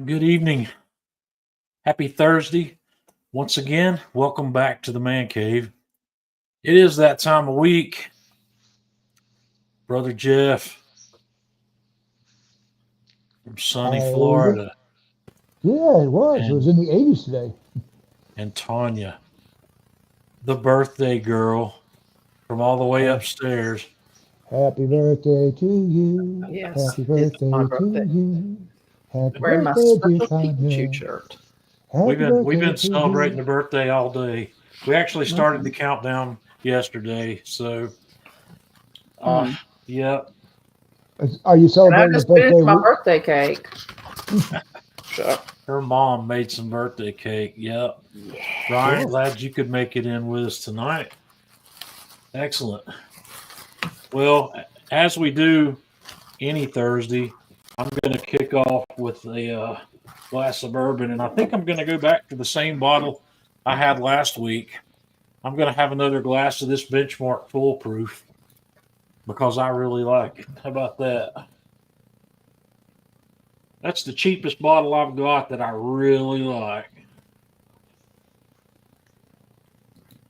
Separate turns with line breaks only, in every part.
Good evening. Happy Thursday. Once again, welcome back to the Man Cave. It is that time of week. Brother Jeff from sunny
Hey,
Florida
yeah, it was. It
and,
was in the 80s today.
and Tanya, the birthday girl from all the way
Ha-
upstairs.
Happy birthday to you.
Yes,
Happy
it's my
birthday to
birthday.
you. Happy
Wearing my
birthday, dear
special Pikachu
Tanya.
shirt.
We've
Happy
been we've
birthday
been
to
celebrating
you.
the birthday all day. We actually started the
Nice.
countdown yesterday. So uh
Mm.
yeah,
Are you
And I
celebrating a
just finished
birthday
my
week?
birthday cake. Sure.
her mom made some birthday cake. Yep. Brian,
Cool.
glad you could make it in with us tonight. Excellent. Well, as we do any Thursday, I'm going to kick off with a glass of bourbon, and I think I'm going to go back to the same bottle I had last week. I'm going to have another glass of this Benchmark Foolproof because I really like it. How about that? That's the cheapest bottle I've got that I really like.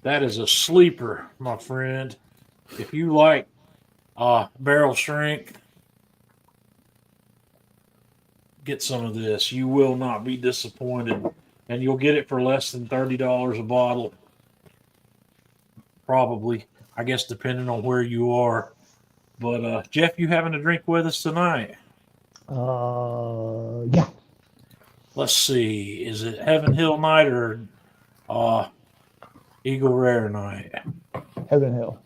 That is a sleeper, my friend. If you like barrel strength, get some of this. You will not be disappointed, and you'll get it for less than $30 a bottle, probably. I guess depending on where you are. But Jeff, you having a drink with us tonight?
Yeah.
Let's see. Is it Heaven Hill night or uh, Eagle Rare night?
Heaven Hill.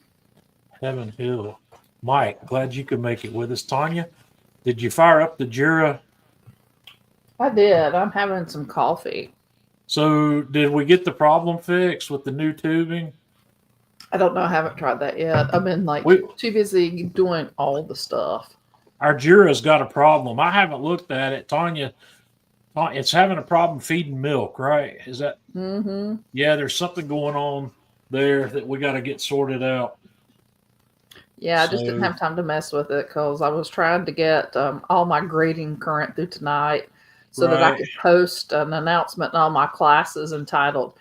Heaven Hill. Mike, glad you could make it with us. Tanya, did you fire up the Jura?
I did. I'm having some coffee.
So did we get the problem fixed with the new tubing?
I don't know. I haven't tried that yet. I've been
We
too busy doing all the stuff.
Our Jura's got a problem. I haven't looked at it. Tanya, it's having a problem feeding milk, right? Is that,
Mm-hmm.
yeah, there's something going on there that we got to get sorted out.
Yeah, I just didn't
So,
have time to mess with it because I was trying to get all my grading current through tonight so that I
right.
could post an announcement in all my classes entitled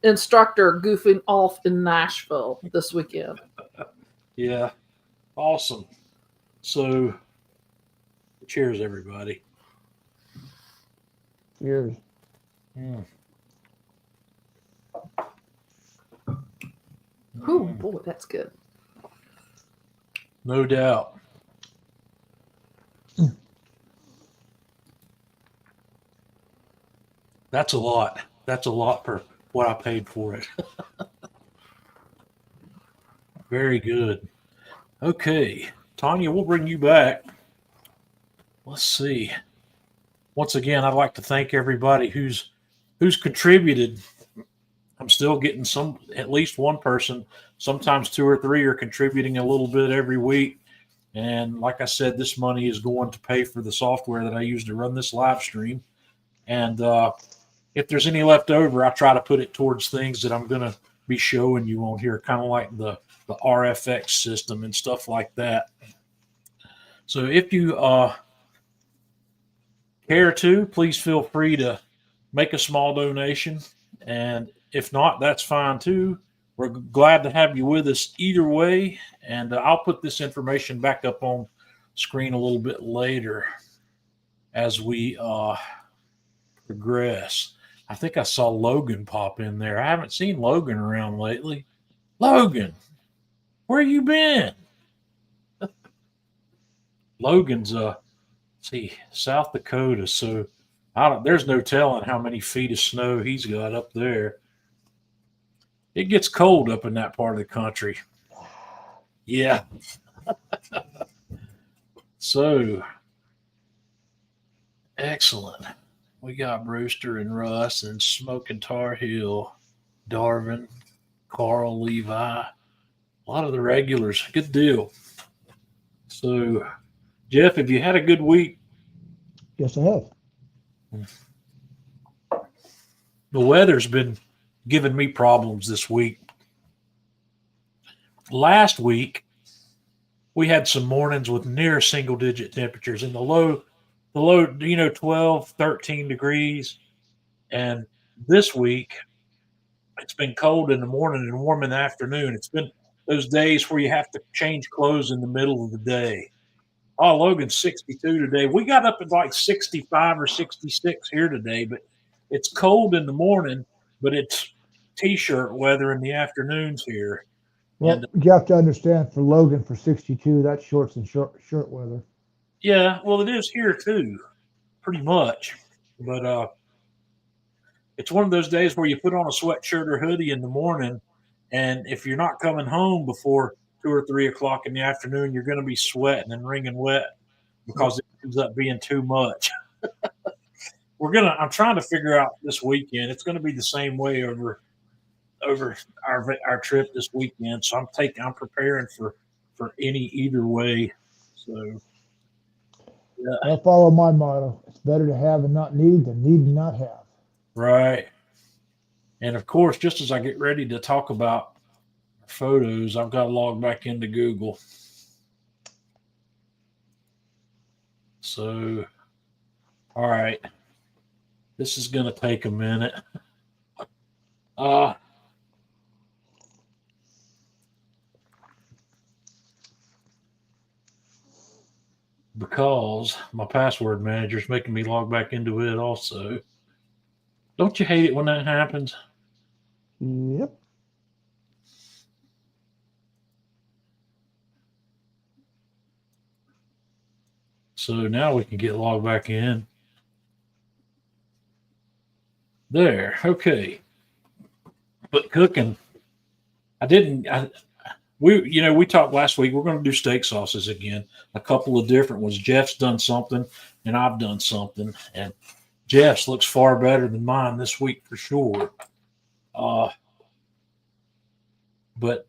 Instructor Goofing Off in Nashville this weekend.
Yeah. Awesome. So, cheers, everybody.
Cheers.
Mm.
Oh,
Mm.
boy, that's good.
No doubt. That's a lot. That's a lot for what I paid for it. Very good. Okay. Tanya, we'll bring you back. Let's see. Once again, I'd like to thank everybody who's contributed. I'm still getting some, at least one person, sometimes two or three are contributing a little bit every week. And like I said, this money is going to pay for the software that I use to run this live stream. And if there's any left over, I try to put it towards things that I'm going to be showing you on here, kind of like the RFX system and stuff like that. So if you care to, please feel free to make a small donation. And if not, that's fine too. We're glad to have you with us either way. And I'll put this information back up on screen a little bit later as we progress. I think I saw Logan pop in there. I haven't seen Logan around lately. Logan, where you been? Logan's see, South Dakota, so there's no telling how many feet of snow he's got up there. It gets cold up in that part of the country. Yeah. So excellent. We got Brewster and Russ and Smoking Tar Heel, Darvin, Carl Levi, a lot of the regulars. Good deal. So, Jeff, have you had a good week?
Yes, I have.
The weather's been giving me problems this week. Last week, we had some mornings with near single digit temperatures in the the low, 12, 13 degrees. And this week, it's been cold in the morning and warm in the afternoon. It's been those days where you have to change clothes in the middle of the day. Oh, Logan's 62 today. We got up at like 65 or 66 here today, but it's cold in the morning, but it's t-shirt weather in the afternoons here.
Well,
And
you have to understand for Logan for 62, that's shorts and shirt weather.
yeah, well, it is here too, pretty much. But it's one of those days where you put on a sweatshirt or hoodie in the morning, and if you're not coming home before 2 or 3 o'clock in the afternoon, you're going to be sweating and wringing wet because it ends up being too much. I'm trying to figure out this weekend. It's going to be the same way over our trip this weekend. So I'm preparing for either way. So yeah,
I follow my motto. It's better to have and not need than need and not have.
right. And of course, just as I get ready to talk about photos, I've got to log back into Google. So, all right, this is going to take a minute. Because my password manager is making me log back into it also. Don't you hate it when that happens?
Yep.
So now we can get logged back in. There, okay. But cooking, we talked last week. We're going to do steak sauces again. A couple of different ones. Jeff's done something, and I've done something. And Jeff's looks far better than mine this week for sure. But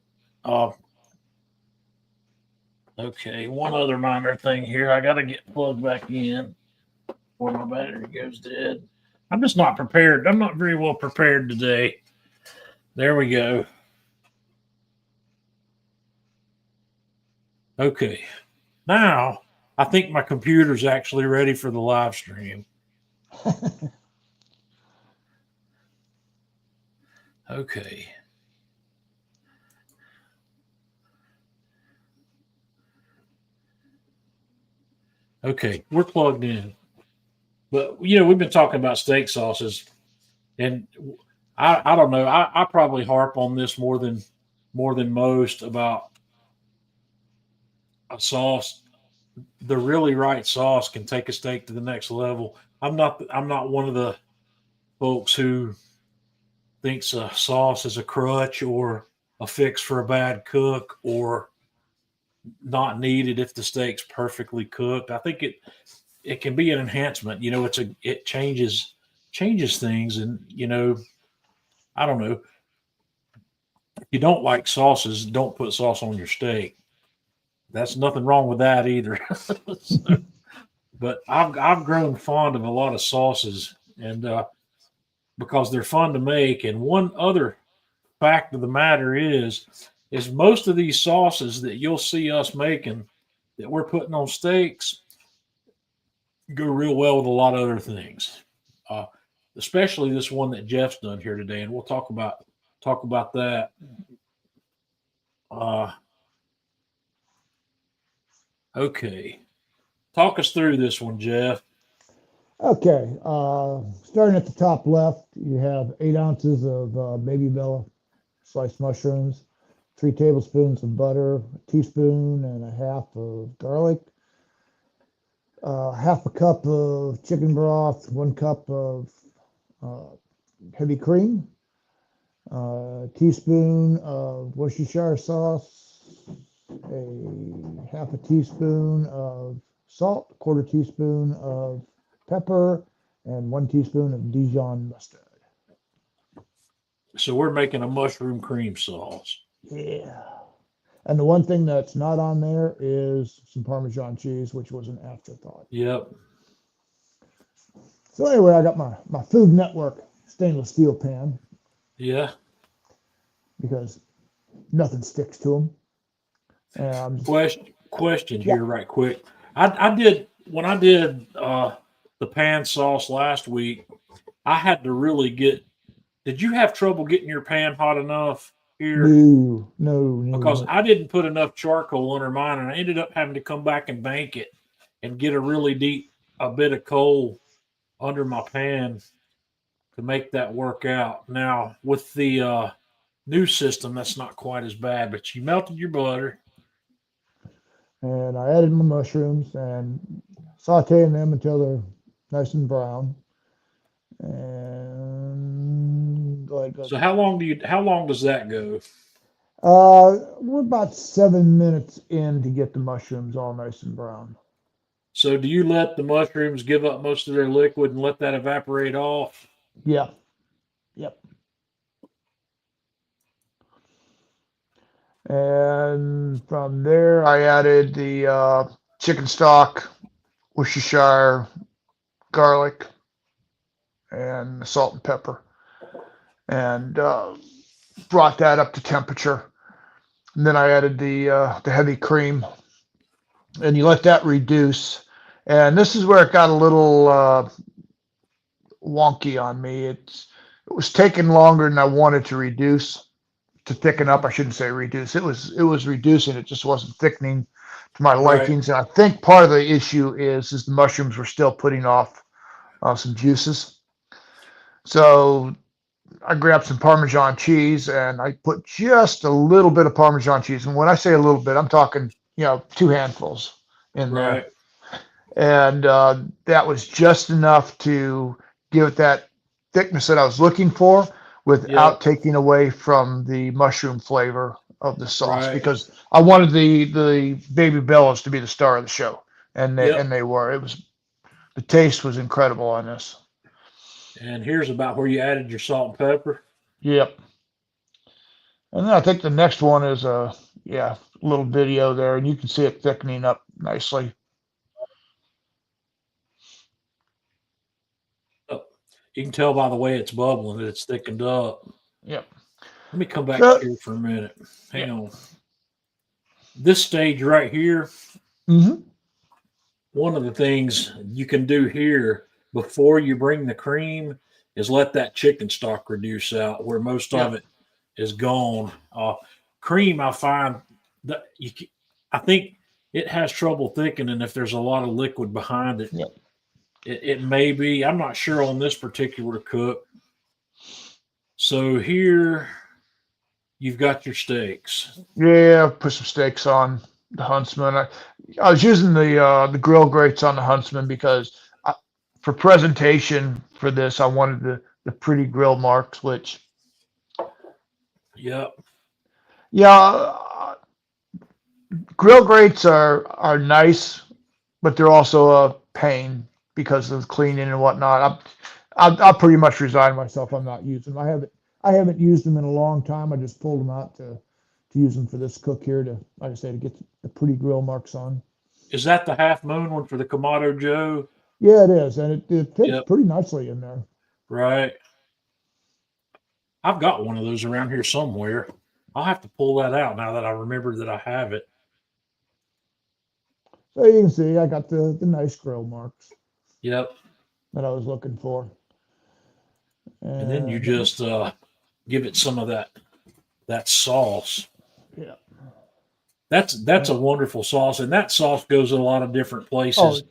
okay, one other minor thing here. I got to get plugged back in before my battery goes dead. I'm just not prepared. I'm not very well prepared today. There we go. Okay. Now, I think my computer's actually ready for the live stream. Okay. Okay, we're plugged in. But we've been talking about steak sauces, and I don't know. I probably harp on this more than most about a sauce. The really right sauce can take a steak to the next level. I'm not one of the folks who thinks a sauce is a crutch or a fix for a bad cook or not needed if the steak's perfectly cooked. I think it can be an enhancement. It changes things, and I don't know. If you don't like sauces, don't put sauce on your steak. That's nothing wrong with that either. So, but I've grown fond of a lot of sauces, and because they're fun to make. And one other fact of the matter is most of these sauces that you'll see us making that we're putting on steaks go real well with a lot of other things, especially this one that Jeff's done here today, and we'll talk about that. Okay, talk us through this one, Jeff.
Okay. Starting at the top left, you have 8 ounces of baby bella sliced mushrooms, 3 tablespoons of butter, a teaspoon and a half of garlic, half a cup of chicken broth, 1 cup of heavy cream, a teaspoon of Worcestershire sauce, a half a teaspoon of salt, a quarter teaspoon of pepper, and 1 teaspoon of Dijon mustard.
So we're making a mushroom cream sauce.
Yeah. And the one thing that's not on there is some Parmesan cheese, which was an afterthought.
Yep.
So anyway, I got my Food Network stainless steel pan
Yeah.
because nothing sticks to them.
Question here, right quick. I did when I did the pan sauce last week, I had to really get. Did you have trouble getting your pan hot enough here?
No.
Because I didn't put enough charcoal under mine, and I ended up having to come back and bank it and get a bit of coal under my pan to make that work out. Now with the new system, that's not quite as bad. But you melted your butter.
And I added my mushrooms and sauteing them until they're nice and brown. And go ahead.
So how long does that go?
We're about 7 minutes in to get the mushrooms all nice and brown.
So do you let the mushrooms give up most of their liquid and let that evaporate off?
Yeah. Yep. And from there, I added the chicken stock, Worcestershire, garlic, and salt and pepper, and brought that up to temperature. And then I added the heavy cream, and you let that reduce. And this is where it got a little wonky on me. It was taking longer than I wanted to thicken up. I shouldn't say reduce. It was reducing. It just wasn't thickening to my likings. And I think part of the issue is the mushrooms were still putting off some juices. So I grabbed some Parmesan cheese and I put just a little bit of Parmesan cheese. And when I say a little bit, I'm talking, 2 handfuls in there.
Right.
And that was just enough to give it that thickness that I was looking for without taking away from the mushroom flavor of the sauce, because I wanted the baby bellows to be the star of the show, and they were. The taste was incredible on this.
And here's about where you added your salt and pepper.
Yep. And then I think the next one is a little video there, and you can see it thickening up nicely.
You can tell by the way it's bubbling that it's thickened up.
Yep.
Let me come back here for a minute. Hang on. This stage right here, one of the things you can do here before you bring the cream is let that chicken stock reduce out where most of it is gone. Cream, I find that I think it has trouble thickening if there's a lot of liquid behind it.
Yep.
It may be. I'm not sure on this particular cook. So here you've got your steaks.
Yeah, put some steaks on the Huntsman. I was using the grill grates on the Huntsman because for presentation for this, I wanted the pretty grill marks, which.
Yep.
Yeah, grill grates are nice, but they're also a pain because of cleaning and whatnot. I pretty much resigned myself. I'm not using them. I haven't used them in a long time. I just pulled them out to use them for this cook here to, like I say, to get the pretty grill marks on.
Is that the Half Moon one for the Kamado Joe?
Yeah, it is, and it fits pretty nicely in there.
Right. I've got one of those around here somewhere. I'll have to pull that out now that I remember that I have it.
So you can see I got the nice grill marks.
Yep.
That I was looking for.
And then you just give it some of that sauce.
Yeah.
That's a wonderful sauce, and that sauce goes in a lot of different places.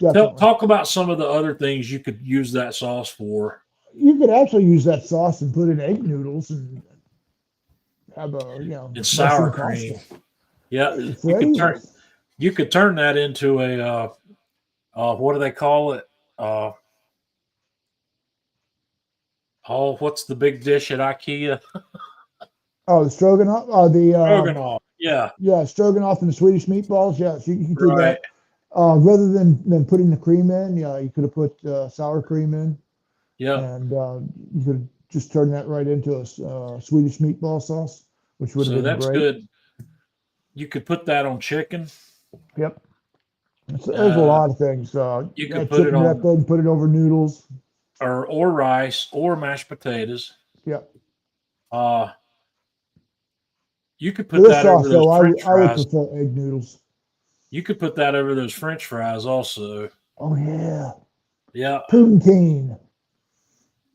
Oh,
talk about some of the other things you could use that sauce for.
You could actually use that sauce and put in egg noodles and have
and sour cream.
Pasta.
Yeah, you could turn that into a what do they call it? What's the big dish at IKEA?
Oh, the stroganoff.
Stroganoff. Yeah.
Yeah, stroganoff and the Swedish meatballs. Yes, you can do that. Rather than putting the cream in, you could have put sour cream in.
Yeah.
And you could just turn that right into a Swedish meatball sauce, which would have been great. So that's good.
You could put that on chicken.
Yep. There's a lot of things.
You could put it on.
And put it over noodles.
Or rice or mashed potatoes.
Yep.
You could put that over those French
I would
fries.
prefer egg noodles.
You could put that over those French fries also.
Oh yeah.
Yeah.
Poutine.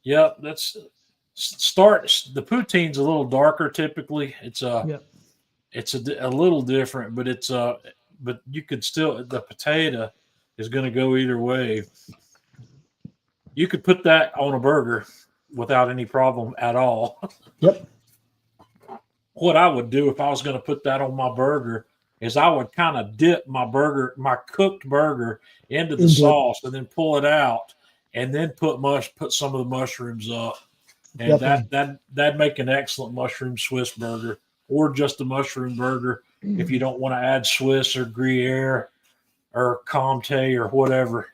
Yep. That's start. The poutine's a little darker typically.
Yep.
It's a little different, but but you could still, the potato is going to go either way. You could put that on a burger without any problem at all.
Yep.
What I would do if I was going to put that on my burger is I would kind of dip my cooked burger into the
Into it.
sauce and then pull it out and then put some of the mushrooms up. And
Definitely.
that'd make an excellent mushroom Swiss burger, or just a mushroom burger if you don't want to add Swiss or Gruyere or Comté or whatever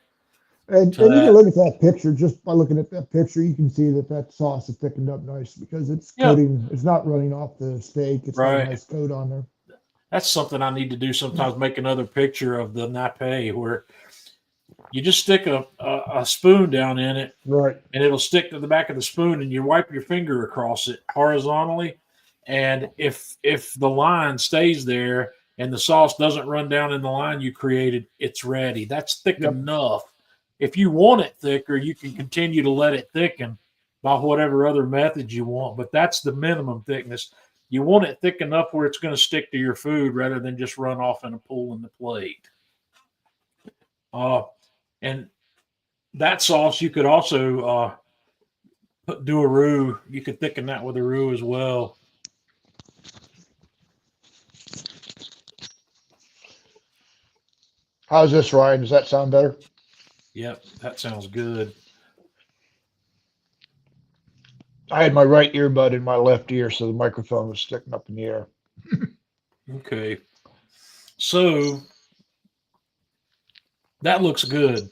And
to
you can
that.
look at that picture. Just by looking at that picture, you can see that sauce is thickened up nice because it's
Yeah,
coating. It's not running off the steak. It's got a
right.
nice coat on there.
That's something I need to do sometimes. Make another picture of the nappe where you just stick a spoon down in it
Right.
and it'll stick to the back of the spoon, and you wipe your finger across it horizontally. And if the line stays there and the sauce doesn't run down in the line you created, it's ready. That's thick
Yep.
enough. If you want it thicker, you can continue to let it thicken by whatever other method you want, but that's the minimum thickness. You want it thick enough where it's going to stick to your food rather than just run off in a pool in the plate. And that sauce you could also do a roux. You could thicken that with a roux as well.
How's this, Ryan? Does that sound better?
Yep, that sounds good.
I had my right earbud in my left ear, so the microphone was sticking up in the air.
Okay, so that looks good.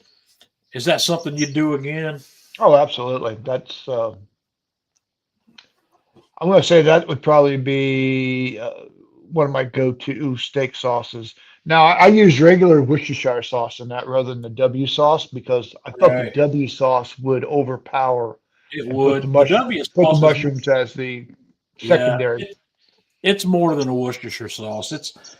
Is that something you do again?
Oh, absolutely. That's. I'm going to say that would probably be one of my go-to steak sauces. Now, I use regular Worcestershire sauce in that rather than the W sauce because I felt the
Right,
W sauce would overpower
it
and put
would. The W
put the
sauce is
mushrooms as the
yeah.
secondary.
It's more than a Worcestershire sauce.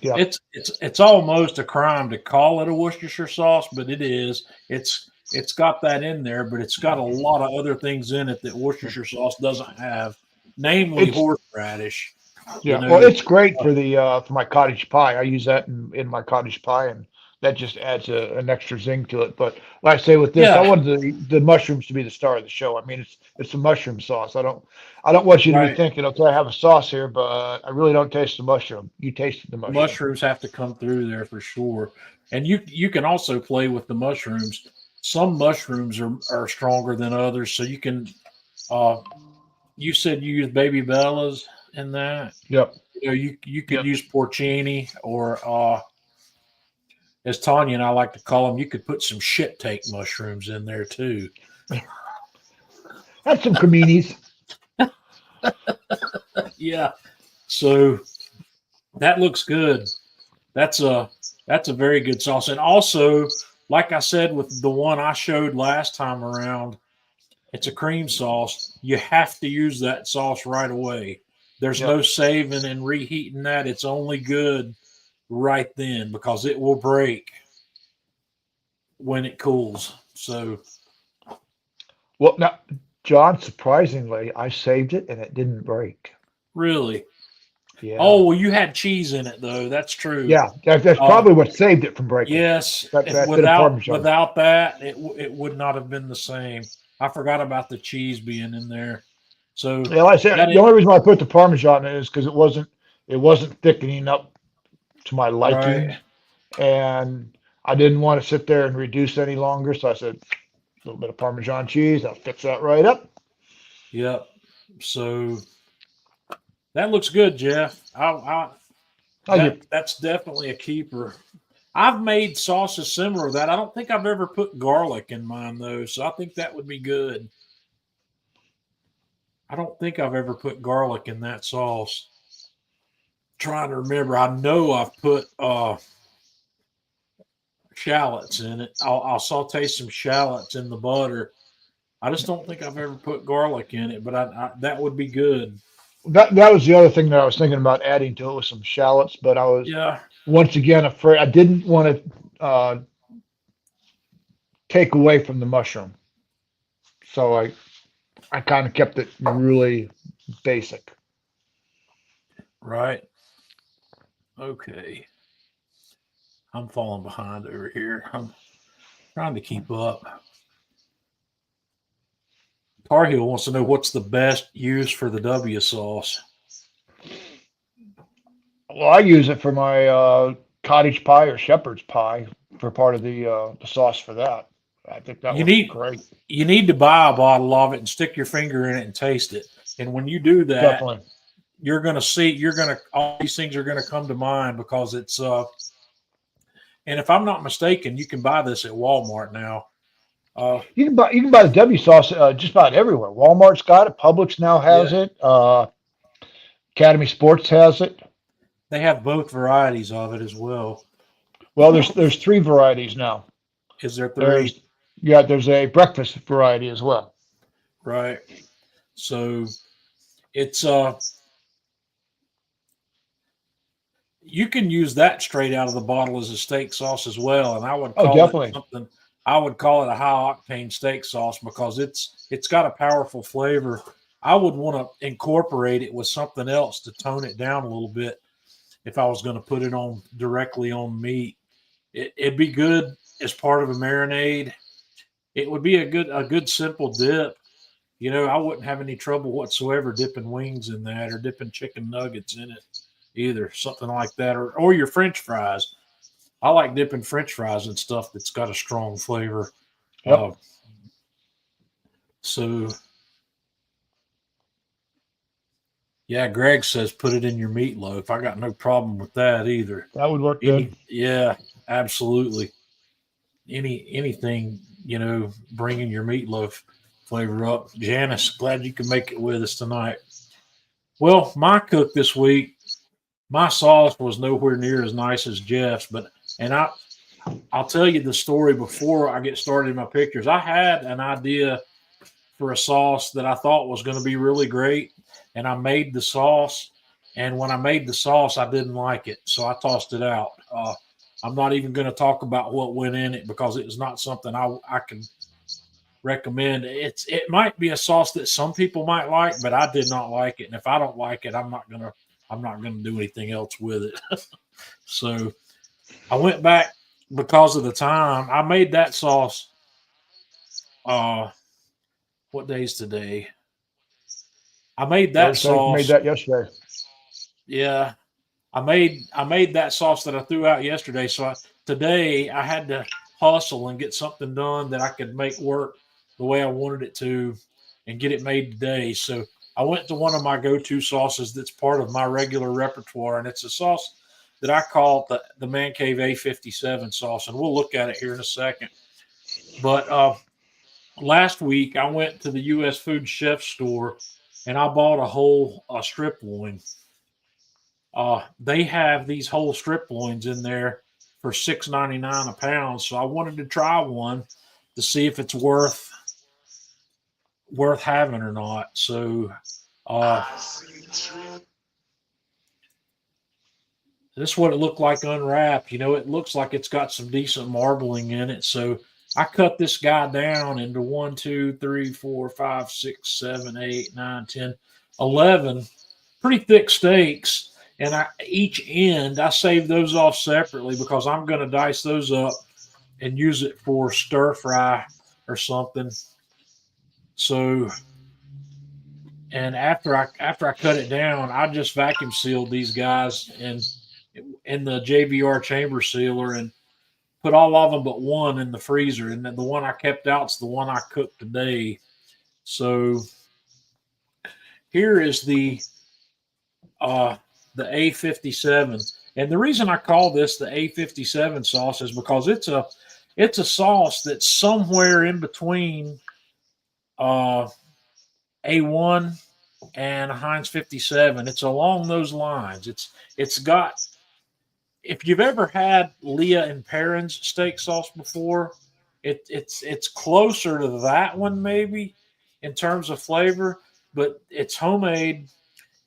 Yeah,
It's almost a crime to call it a Worcestershire sauce, but it is. It's got that in there, but it's got a lot of other things in it that Worcestershire sauce doesn't have, namely
it's
horseradish. You
yeah. Well,
know,
it's great for the for my cottage pie. I use that in my cottage pie, and that just adds an extra zing to it. But like I say, with this, I
yeah,
wanted the mushrooms to be the star of the show. I mean, it's a mushroom sauce. I don't want you to be
right.
thinking, okay, I have a sauce here, but I really don't taste the mushroom. You tasted the
The
mushroom.
mushrooms have to come through there for sure, and you can also play with the mushrooms. Some mushrooms are stronger than others, so you can. Uh, you said you use baby bellas in that.
Yep.
You could
Yep.
use porcini, or as Tanya and I like to call them, you could put some shit take mushrooms in there too.
That's some creminis.
Yeah. So that looks good. That's a very good sauce. And also, like I said with the one I showed last time around, it's a cream sauce. You have to use that sauce right away. There's
Yep.
no saving and reheating that. It's only good right then because it will break when it cools. So
Well, now, John, surprisingly, I saved it and it didn't break.
really,
Yeah.
oh well, you had cheese in it though. That's true.
Yeah. That's
Uh,
probably what saved it from breaking.
yes,
That
if
that bit of Parmesan.
without that, it would not have been the same. I forgot about the cheese being in there. So
Yeah, like I said,
that
the
it
only reason why I put the Parmesan in is because it wasn't thickening up to my
right.
liking, and I didn't want to sit there and reduce any longer. So I said, a little bit of Parmesan cheese, I'll fix that right up.
Yep. So that looks good, Jeff.
Thank you.
That's definitely a keeper. I've made sauces similar to that. I don't think I've ever put garlic in mine though, so I think that would be good. I don't think I've ever put garlic in that sauce. Trying to remember. I know I've put shallots in it. I'll saute some shallots in the butter. I just don't think I've ever put garlic in it, but that would be good.
That was the other thing that I was thinking about adding to it with some shallots, but I was
Yeah,
once again afraid. I didn't want to take away from the mushroom. So I kind of kept it really basic.
Right. Okay. I'm falling behind over here. I'm trying to keep up. Tar Heel wants to know what's the best use for the W sauce.
Well, I use it for my cottage pie or shepherd's pie for part of the sauce for that. I think that
You
works
need
great.
you need to buy a bottle of it and stick your finger in it and taste it. And when you do that,
Definitely.
all these things are gonna come to mind because it's and if I'm not mistaken, you can buy this at Walmart now.
You can buy the W sauce just about everywhere. Walmart's got it. Publix now has
Yeah,
it. Academy Sports has it.
they have both varieties of it as well.
Well, there's three varieties now.
Is there three?
There's there's a breakfast variety as well.
Right. So it's you can use that straight out of the bottle as a steak sauce as well, and
Oh, definitely.
I would call it a high octane steak sauce because it's got a powerful flavor. I would want to incorporate it with something else to tone it down a little bit if I was going to put it on directly on meat. It'd be good as part of a marinade. It would be a good simple dip. You know, I wouldn't have any trouble whatsoever dipping wings in that or dipping chicken nuggets in it either, something like that, or your French fries. I like dipping French fries and stuff that's got a strong flavor.
Yep.
So, yeah, Greg says put it in your meatloaf. I got no problem with that either.
That would work good.
Yeah, absolutely. Anything, bringing your meatloaf flavor up. Janice, glad you can make it with us tonight. Well, my cook this week, my sauce was nowhere near as nice as Jeff's, and I'll tell you the story before I get started in my pictures. I had an idea for a sauce that I thought was going to be really great, and I made the sauce. And when I made the sauce, I didn't like it, so I tossed it out. I'm not even going to talk about what went in it because it was not something I can recommend. It might be a sauce that some people might like, but I did not like it. And if I don't like it, I'm not gonna do anything else with it. So I went back because of the time. I made that sauce. What day's today? I made that
Thursday, you made
sauce.
that yesterday.
Yeah, I made that sauce that I threw out yesterday. So today I had to hustle and get something done that I could make work the way I wanted it to and get it made today. So I went to one of my go-to sauces that's part of my regular repertoire, and it's a sauce that I call the Man Cave A57 sauce, and we'll look at it here in a second. But last week I went to the U.S. Food Chef store and I bought a whole strip loin. They have these whole strip loins in there for $6.99 a pound. So I wanted to try one to see if it's worth having or not. So this is what it looked like unwrapped. It looks like it's got some decent marbling in it. So I cut this guy down into 1, 2, 3, 4, 5, 6, 7, 8, 9, 10, 11 pretty thick steaks. And each end, I save those off separately because I'm going to dice those up and use it for stir fry or something. So, and after I cut it down, I just vacuum sealed these guys in the JVR chamber sealer and put all of them but one in the freezer. And then the one I kept out's the one I cooked today. So here is the A57. And the reason I call this the A57 sauce is because it's a sauce that's somewhere in between A1 and a Heinz 57. It's along those lines. It's got, if you've ever had Leah and Perrin's steak sauce before, it's closer to that one maybe in terms of flavor, but it's homemade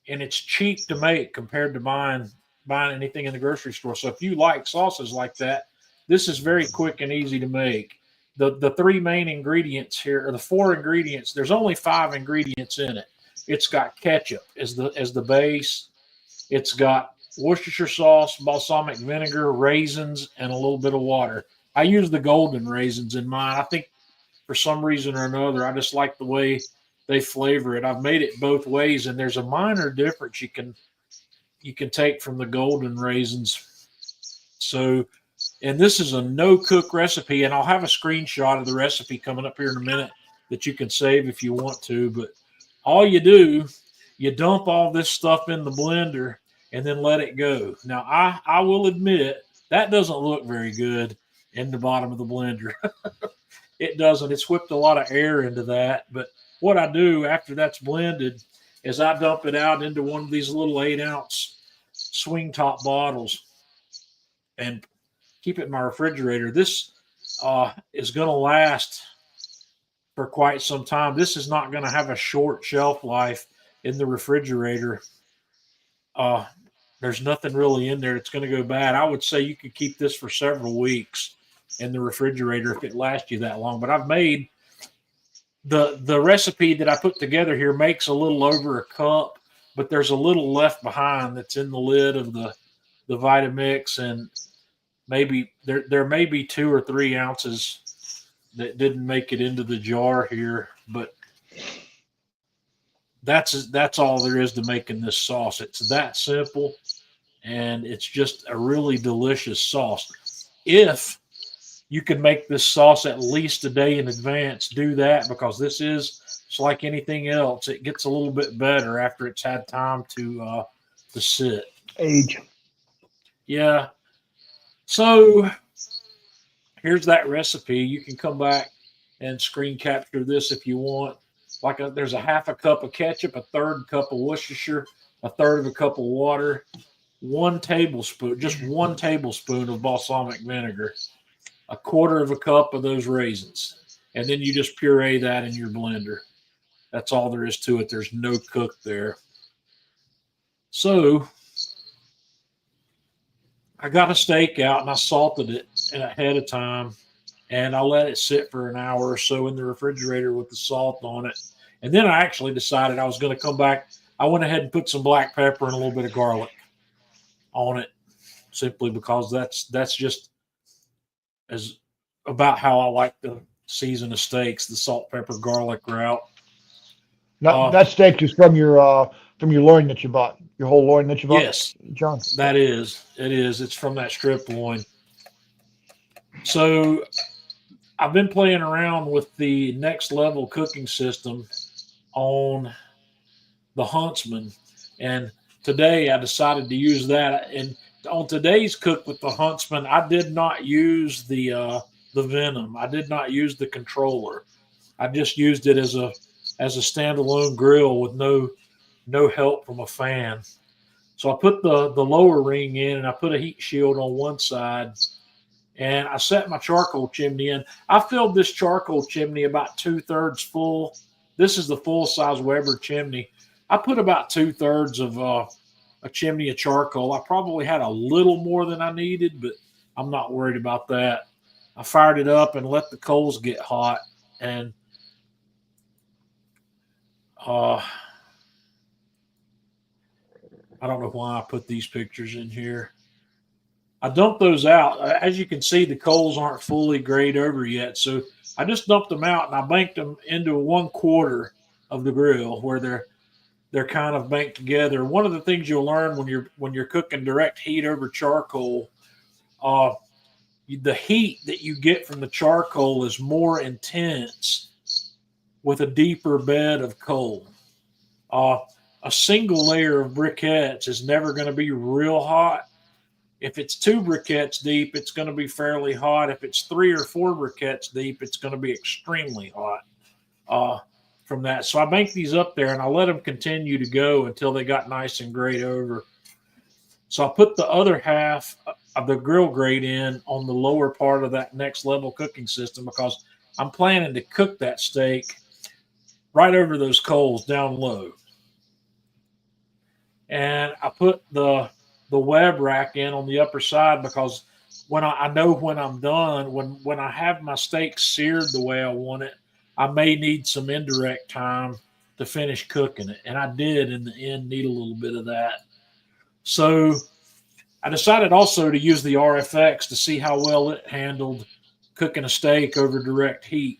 and it's cheap to make compared to buying anything in the grocery store. So if you like sauces like that, this is very quick and easy to make. the three main ingredients here, or the four ingredients. There's only five ingredients in it. It's got ketchup as the base. It's got Worcestershire sauce, balsamic vinegar, raisins, and a little bit of water. I use the golden raisins in mine. I think for some reason or another, I just like the way they flavor it. I've made it both ways, and there's a minor difference you can take from the golden raisins. So, and this is a no-cook recipe, and I'll have a screenshot of the recipe coming up here in a minute that you can save if you want to. But all you do, you dump all this stuff in the blender and then let it go. Now, I will admit that doesn't look very good in the bottom of the blender. It doesn't. It's whipped a lot of air into that. But what I do after that's blended is I dump it out into one of these little 8-ounce swing top bottles and keep it in my refrigerator. This is going to last for quite some time. This is not going to have a short shelf life in the refrigerator. There's nothing really in there that's going to go bad. I would say you could keep this for several weeks in the refrigerator if it lasts you that long. But I've made the recipe that I put together here makes a little over a cup, but there's a little left behind that's in the lid of the Vitamix, and maybe there may be 2 or 3 ounces that didn't make it into the jar here, but that's all there is to making this sauce. It's that simple, and it's just a really delicious sauce. If you can make this sauce at least a day in advance, do that, because this is, it's like anything else. It gets a little bit better after it's had time to sit.
Age.
Yeah. So here's that recipe. You can come back and screen capture this if you want. There's a half a cup of ketchup, a third cup of Worcestershire, a third of a cup of water, 1 tablespoon, just 1 tablespoon of balsamic vinegar, a quarter of a cup of those raisins, and then you just puree that in your blender. That's all there is to it. There's no cook there. So I got a steak out and I salted it ahead of time, and I let it sit for an hour or so in the refrigerator with the salt on it. And then I actually decided I was going to come back. I went ahead and put some black pepper and a little bit of garlic on it, simply because that's just as about how I like to season a steaks, the salt, pepper, garlic route.
Now, that steak is from your loin that you bought, your whole loin that you bought?
Yes,
John.
that is. It is. It's from that strip loin. So I've been playing around with the next level cooking system on the Huntsman, and today I decided to use that. And on today's cook with the Huntsman, I did not use the Venom. I did not use the controller. I just used it as a standalone grill with no help from a fan. So I put the lower ring in, and I put a heat shield on one side, and I set my charcoal chimney in. I filled this charcoal chimney about 2/3 full. This is the full size Weber chimney. I put about 2/3 of a chimney of charcoal. I probably had a little more than I needed, but I'm not worried about that. I fired it up and let the coals get hot, and I don't know why I put these pictures in here. I dumped those out. As you can see, the coals aren't fully grayed over yet, so I just dumped them out and I banked them into 1/4 of the grill where they're kind of banked together. One of the things you'll learn when you're cooking direct heat over charcoal, the heat that you get from the charcoal is more intense with a deeper bed of coal. A single layer of briquettes is never going to be real hot. If it's 2 briquettes deep, it's going to be fairly hot. If it's 3 or 4 briquettes deep, it's going to be extremely hot from that. So I banked these up there and I let them continue to go until they got nice and grayed over. So I put the other half of the grill grate in on the lower part of that next level cooking system, because I'm planning to cook that steak right over those coals down low. And I put the web rack in on the upper side because when I know when I'm done, when I have my steak seared the way I want it, I may need some indirect time to finish cooking it. And I did in the end need a little bit of that. So I decided also to use the RFX to see how well it handled cooking a steak over direct heat,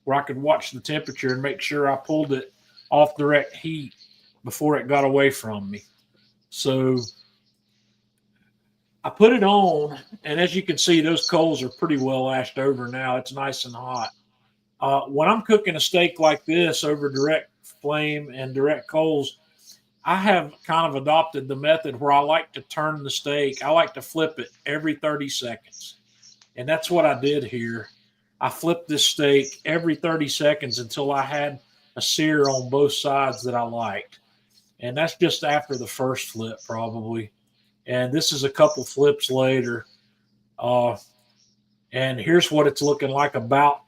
where I could watch the temperature and make sure I pulled it off direct heat before it got away from me. So I put it on, and as you can see, those coals are pretty well ashed over now. It's nice and hot. When I'm cooking a steak like this over direct flame and direct coals, I have kind of adopted the method where I like to turn the steak. I like to flip it every 30 seconds. And that's what I did here. I flipped this steak every 30 seconds until I had a sear on both sides that I liked. And that's just after the first flip, probably. And this is a couple flips later. And here's what it's looking like about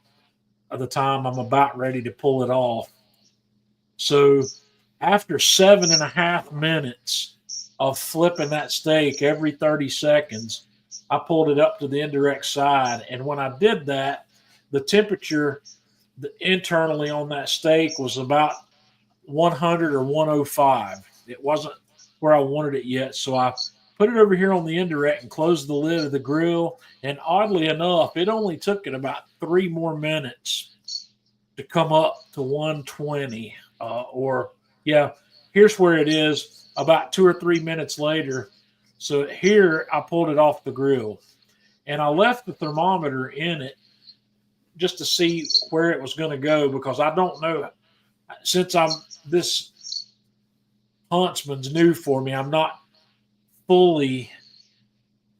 the time I'm about ready to pull it off. So after 7.5 minutes of flipping that steak every 30 seconds, I pulled it up to the indirect side. And when I did that, the temperature internally on that steak was about 100 or 105. It wasn't where I wanted it yet. So I put it over here on the indirect and closed the lid of the grill. And oddly enough, it only took it about 3 more minutes to come up to 120. Here's where it is about 2 or 3 minutes later. So here I pulled it off the grill and I left the thermometer in it just to see where it was going to go, because I don't know, since this Huntsman's new for me, I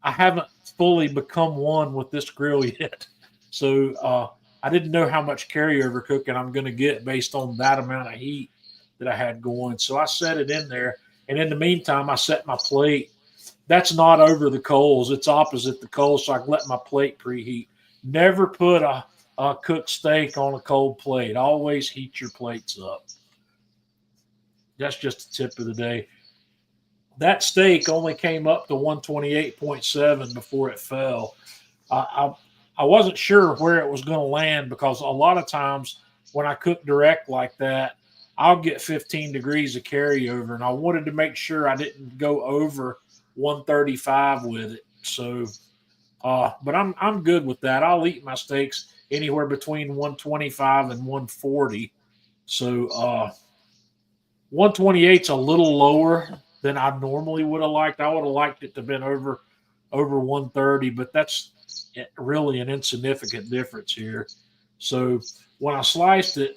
haven't fully become one with this grill yet. So I didn't know how much carryover cooking I'm going to get based on that amount of heat that I had going. So I set it in there. And in the meantime, I set my plate. That's not over the coals. It's opposite the coals, so I can let my plate preheat. Never put a cooked steak on a cold plate. Always heat your plates up. That's just a tip of the day. That steak only came up to 128.7 before it fell. I wasn't sure where it was going to land, because a lot of times when I cook direct like that, I'll get 15 degrees of carryover, and I wanted to make sure I didn't go over 135 with it. So, but I'm good with that. I'll eat my steaks anywhere between 125 and 140. So 128's a little lower than I normally would have liked. I would have liked it to have been over 130, but that's really an insignificant difference here. So when I sliced it,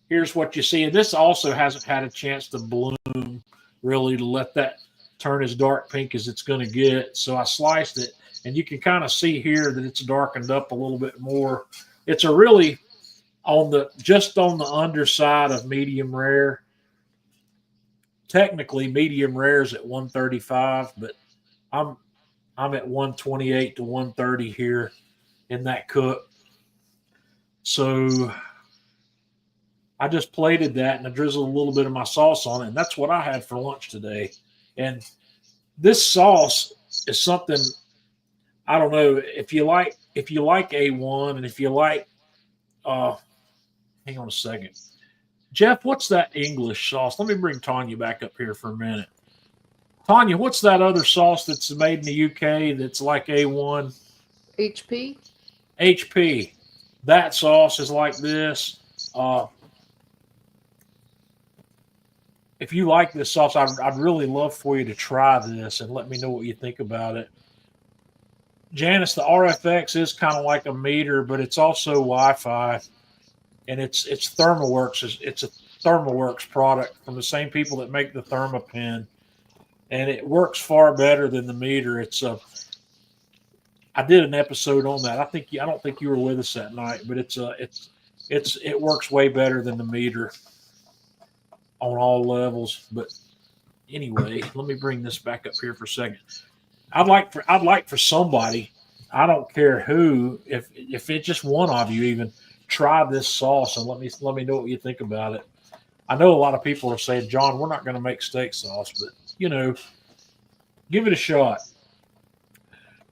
here's what you see. And this also hasn't had a chance to bloom, really, to let that turn as dark pink as it's going to get. So I sliced it, and you can kind of see here that it's darkened up a little bit more. It's a really just on the underside of medium rare. Technically, medium rare is at 135, but I'm at 128 to 130 here in that cook. So I just plated that and I drizzled a little bit of my sauce on it, and that's what I had for lunch today. And this sauce is something, I don't know, if you like A1, and if you like, hang on a second. Jeff, what's that English sauce? Let me bring Tanya back up here for a minute. Tanya, what's that other sauce that's made in the UK that's like A1?
HP?
HP. That sauce is like this. If you like this sauce, I'd really love for you to try this and let me know what you think about it. Janice, the RFX is kind of like a meter, but it's also Wi-Fi, and it's ThermaWorks. It's a ThermaWorks product from the same people that make the ThermaPen, and it works far better than the meter. I did an episode on that. I don't think you were with us that night, but it works way better than the meter on all levels. But anyway, let me bring this back up here for a second. I'd like for somebody, I don't care who, if it's just one of you even, try this sauce and let me know what you think about it. I know a lot of people are saying, John, we're not going to make steak sauce, but give it a shot.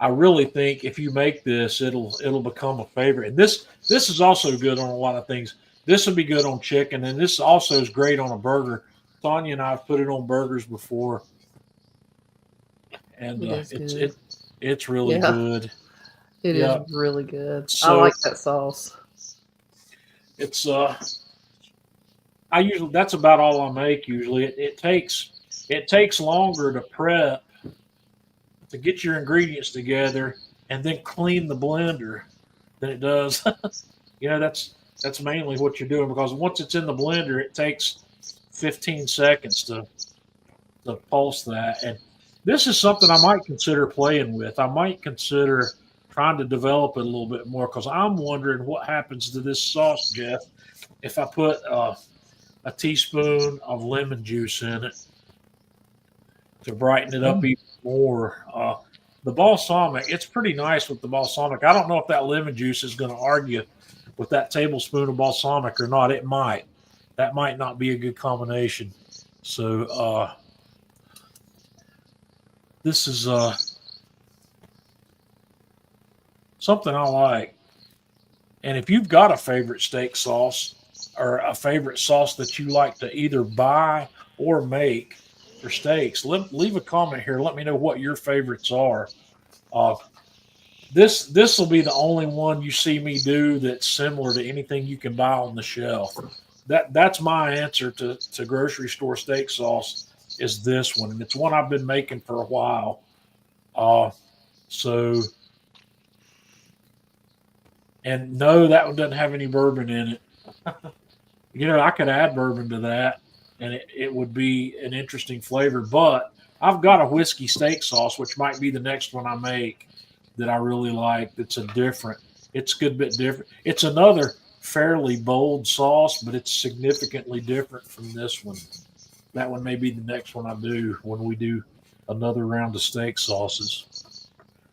I really think if you make this, it'll become a favorite. And this is also good on a lot of things. This would be good on chicken, and this also is great on a burger. Tanya and I have put it on burgers before, and
It is good.
it's really
Yeah,
good.
it is
Yeah.
really good. I
So
like that sauce.
it's I usually that's about all I make. Usually, it takes longer to prep to get your ingredients together and then clean the blender than it does. That's mainly what you're doing, because once it's in the blender, it takes 15 seconds to pulse that. And this is something I might consider playing with. I might consider trying to develop it a little bit more, because I'm wondering what happens to this sauce, Jeff, if I put a teaspoon of lemon juice in it to brighten it up even more. The balsamic, it's pretty nice with the balsamic. I don't know if that lemon juice is going to argue with that tablespoon of balsamic or not. It might. That might not be a good combination. So this is something I like. And if you've got a favorite steak sauce or a favorite sauce that you like to either buy or make for steaks, leave a comment here. Let me know what your favorites are. This will be the only one you see me do that's similar to anything you can buy on the shelf. That's my answer to grocery store steak sauce, is this one, and it's one I've been making for a while. So, and no, that one doesn't have any bourbon in it. I could add bourbon to that, and it would be an interesting flavor. But I've got a whiskey steak sauce, which might be the next one I make, that I really like. It's a good bit different. It's another fairly bold sauce, but it's significantly different from this one. That one may be the next one I do when we do another round of steak sauces.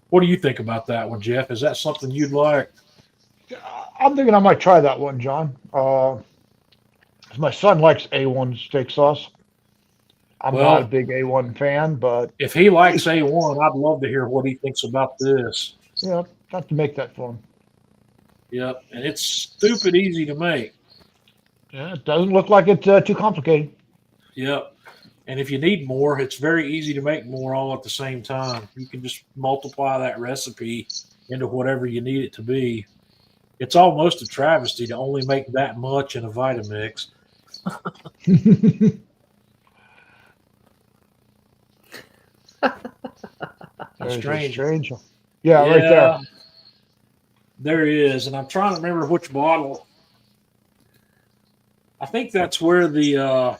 What do you think about that one, Jeff? Is that something you'd like?
I'm thinking I might try that one, John. 'Cause my son likes A1 steak sauce. I'm not a
Well,
big A1 fan, but
if he likes A1, I'd love to hear what he thinks about this.
yeah, have to make that for him.
Yep, and it's stupid easy to make.
Yeah, it doesn't look like it's too complicated.
Yep. And if you need more, it's very easy to make more all at the same time. You can just multiply that recipe into whatever you need it to be. It's almost a travesty to only make that much in a Vitamix.
Strange. Yeah, right there.
There is, and I'm trying to remember which bottle. I think that's where the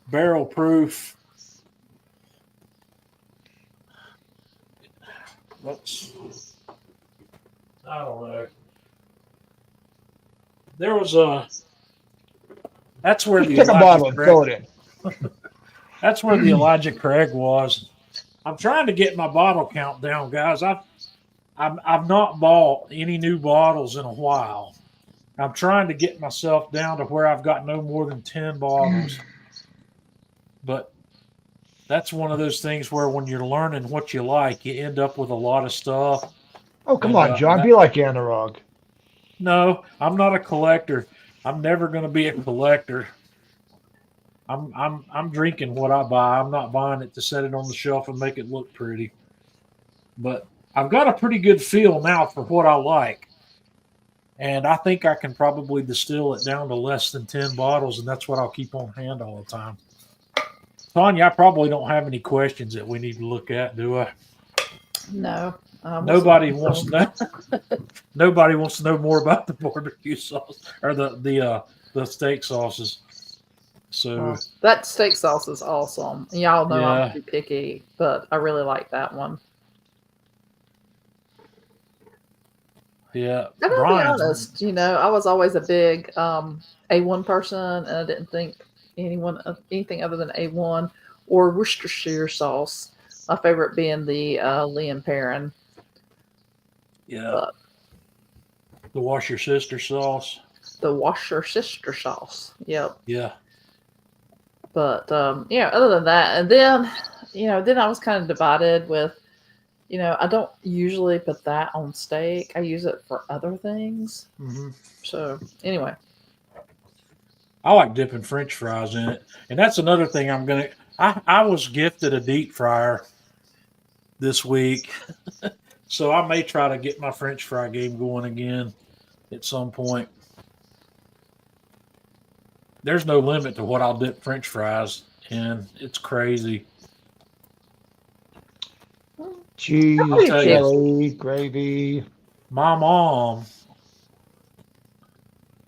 barrel proof. I don't know. There was that's where
Just
the
take a bottle and fill it in.
That's where the Elijah Craig was. I'm trying to get my bottle count down, guys. I've not bought any new bottles in a while. I'm trying to get myself down to where I've got no more than 10 bottles. But that's one of those things where when you're learning what you like, you end up with a lot of stuff.
Oh, come on, John. Be like Anurag.
No, I'm not a collector. I'm never going to be a collector. I'm drinking what I buy. I'm not buying it to set it on the shelf and make it look pretty. But I've got a pretty good feel now for what I like. And I think I can probably distill it down to less than 10 bottles, and that's what I'll keep on hand all the time. Tanya, I probably don't have any questions that we need to look at, do I?
No.
Nobody wants to know. Nobody wants to know more about the barbecue sauce or the steak sauces. So
that steak sauce is awesome. Y'all know
Yeah.
I'm too picky, but I really like that one.
yeah,
I gotta be
Brian's
honest, I was always a big A1 person, and I didn't think anything other than A1 or Worcestershire sauce. My favorite being the Lee and Perrin.
Yeah.
But
The wash your sister sauce.
the Worcestershire sauce. Yep.
Yeah.
But other than that, and then then I was kind of divided with I don't usually put that on steak. I use it for other things.
Hmm.
So anyway,
I like dipping French fries in it, and that's another thing I was gifted a deep fryer this week, so I may try to get my French fry game going again at some point. There's no limit to what I'll dip French fries in. It's crazy. I'll
Cheese,
be
tell you,
picky.
jelly, gravy.
my mom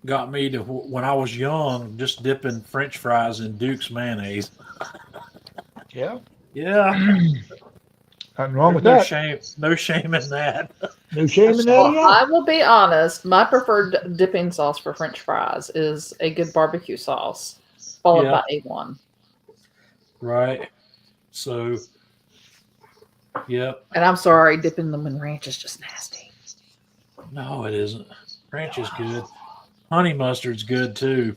got me to when I was young, just dipping French fries in Duke's mayonnaise.
Yeah.
Yeah,
Nothing wrong
there's
with that.
no shame in that.
No shame in that at
Well,
all.
I will be honest. My preferred dipping sauce for French fries is a good barbecue sauce, followed
Yeah,
by A1.
right. So, yep.
And I'm sorry, dipping them in ranch is just nasty.
No, it isn't. Ranch is good. Honey mustard's good too.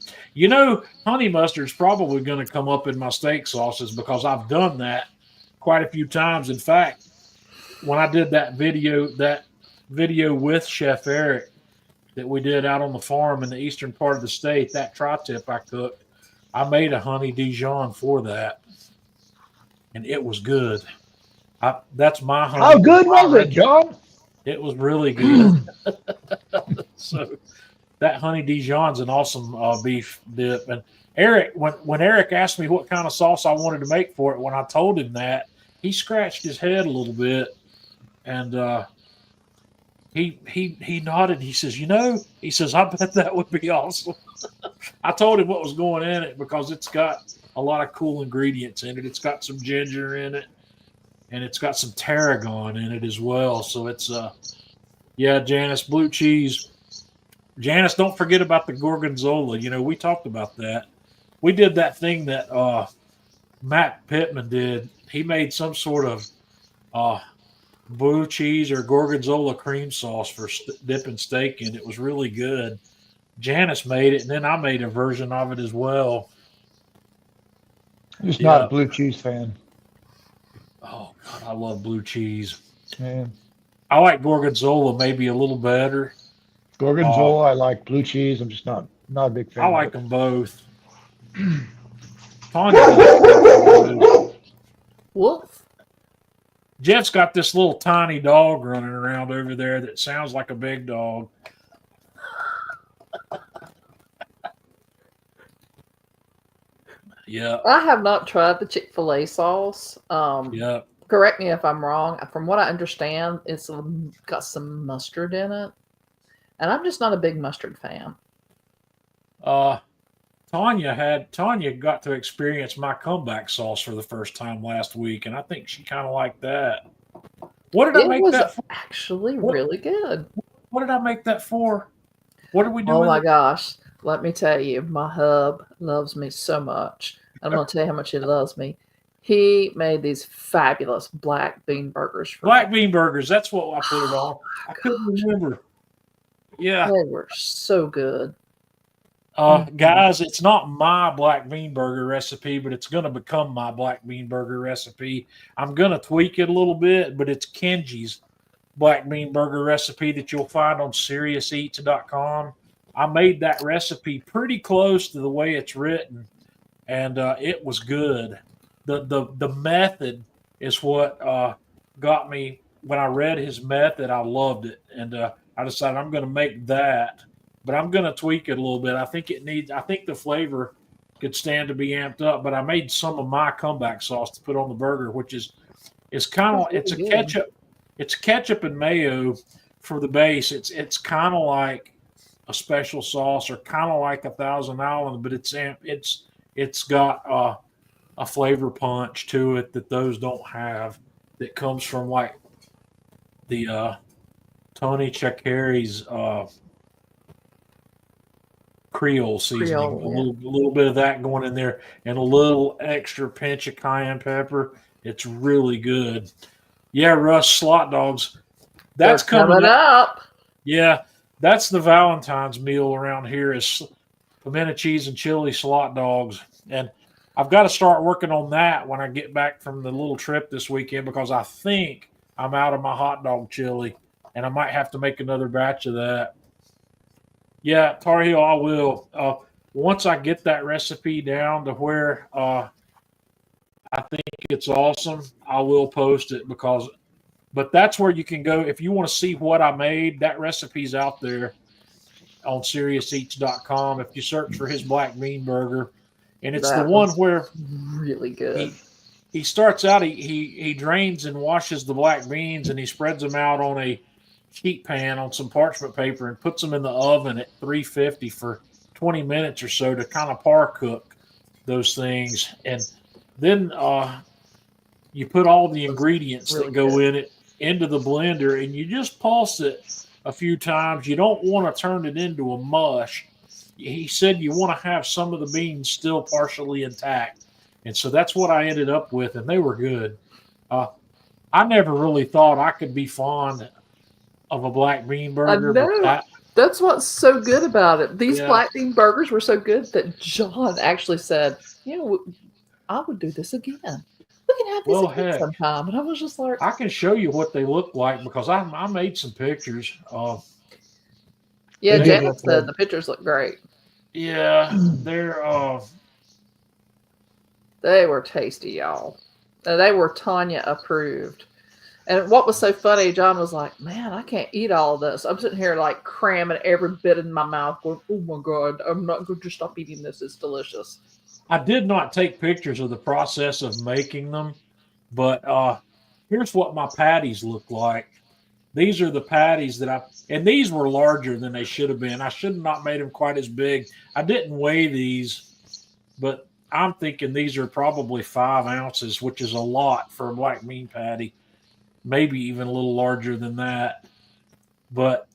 Honey mustard's probably going to come up in my steak sauces because I've done that quite a few times. In fact, when I did that video with Chef Eric that we did out on the farm in the eastern part of the state, that tri-tip I cooked, I made a honey Dijon for that, and it was good. That's my
How
honey.
good was it, John?
It was really good. So that honey Dijon's an awesome beef dip. And Eric, when Eric asked me what kind of sauce I wanted to make for it, when I told him that, he scratched his head a little bit, and he nodded. He says, he says, I bet that would be awesome. I told him what was going in it because it's got a lot of cool ingredients in it. It's got some ginger in it, and it's got some tarragon in it as well. So it's yeah, Janice, blue cheese. Janice, don't forget about the gorgonzola. We talked about that. We did that thing that Matt Pittman did. He made some sort of uh, blue cheese or gorgonzola cream sauce for dipping steak in. It was really good. Janice made it, and then I made a version of it as well.
I'm just not a
Yeah.
blue cheese fan.
Oh God, I love blue cheese.
Man.
I like gorgonzola maybe a little better.
Gorgonzola, I like blue cheese. I'm just not a big
I
fan of
like
it.
them both. Tanya likes both of those.
Wolf.
Jeff's got this little tiny dog running around over there that sounds like a big dog. Yeah,
I have not tried the Chick-fil-A sauce.
yeah.
Correct me if I'm wrong. From what I understand, it's got some mustard in it, and I'm just not a big mustard fan.
Uh, Tanya got to experience my comeback sauce for the first time last week, and I think she kind of liked that. What did I
It
make
was
that for?
actually
What,
really good.
what did I make that for? What did we do
Oh
with
my
it?
gosh. Let me tell you, my hub loves me so much. I'm going to tell you how much he loves me. He made these fabulous black bean burgers for me.
Black bean burgers. That's what I put it on. I couldn't remember. Yeah.
They were so good. Mhm.
Guys, it's not my black bean burger recipe, but it's going to become my black bean burger recipe. I'm going to tweak it a little bit, but it's Kenji's black bean burger recipe that you'll find on SeriousEats.com. I made that recipe pretty close to the way it's written, and it was good. The method is what got me. When I read his method, I loved it, and I decided I'm going to make that, but I'm going to tweak it a little bit. I think the flavor could stand to be amped up, but I made some of my comeback sauce to put on the burger, which is kind of
That's
it's a
really good.
ketchup. It's ketchup and mayo for the base. It's kind of like a special sauce or kind of like a Thousand Island, but it's got a flavor punch to it that those don't have. That comes from like the Tony Chaccari's Creole seasoning.
Creole,
A
yeah.
little bit of that going in there, and a little extra pinch of cayenne pepper. It's really good. Yeah, Russ, slot dogs.
They're
That's coming
coming
up.
up.
Yeah, that's the Valentine's meal around here is pimento cheese and chili slot dogs. And I've got to start working on that when I get back from the little trip this weekend because I think I'm out of my hot dog chili, and I might have to make another batch of that. Yeah, Tar Heel, I will. Once I get that recipe down to where I think it's awesome, I will post it because. But that's where you can go if you want to see what I made. That recipe's out there on SeriousEats.com. If you search for his black bean burger, and it's the
That
one
was
where
really good.
he starts out. He drains and washes the black beans, and he spreads them out on a heat pan on some parchment paper and puts them in the oven at 350 for 20 minutes or so to kind of par cook those things. And then you put all the ingredients
really
that go
good.
in it into the blender, and you just pulse it a few times. You don't want to turn it into a mush. He said you want to have some of the beans still partially intact. And so that's what I ended up with, and they were good. I never really thought I could be fond of a black bean
I
burger, but
know. That's what's so good about it. These
Yeah.
black bean burgers were so good that John actually said, you know, I would do this again. We can have this
Well,
again
heck.
sometime. And I was just like,
I can show you what they look like because I made some pictures.
yeah,
They did
Janet
look
said
good.
the pictures look great.
Yeah, they're
They were tasty, y'all. And they were Tanya approved. And what was so funny, John was like, man, I can't eat all of this. I'm sitting here like cramming every bit in my mouth going, oh my God, I'm not going to stop eating this. It's delicious.
I did not take pictures of the process of making them, but here's what my patties look like. These are the patties and these were larger than they should have been. I should have not made them quite as big. I didn't weigh these, but I'm thinking these are probably 5 ounces, which is a lot for a black bean patty. Maybe even a little larger than that. But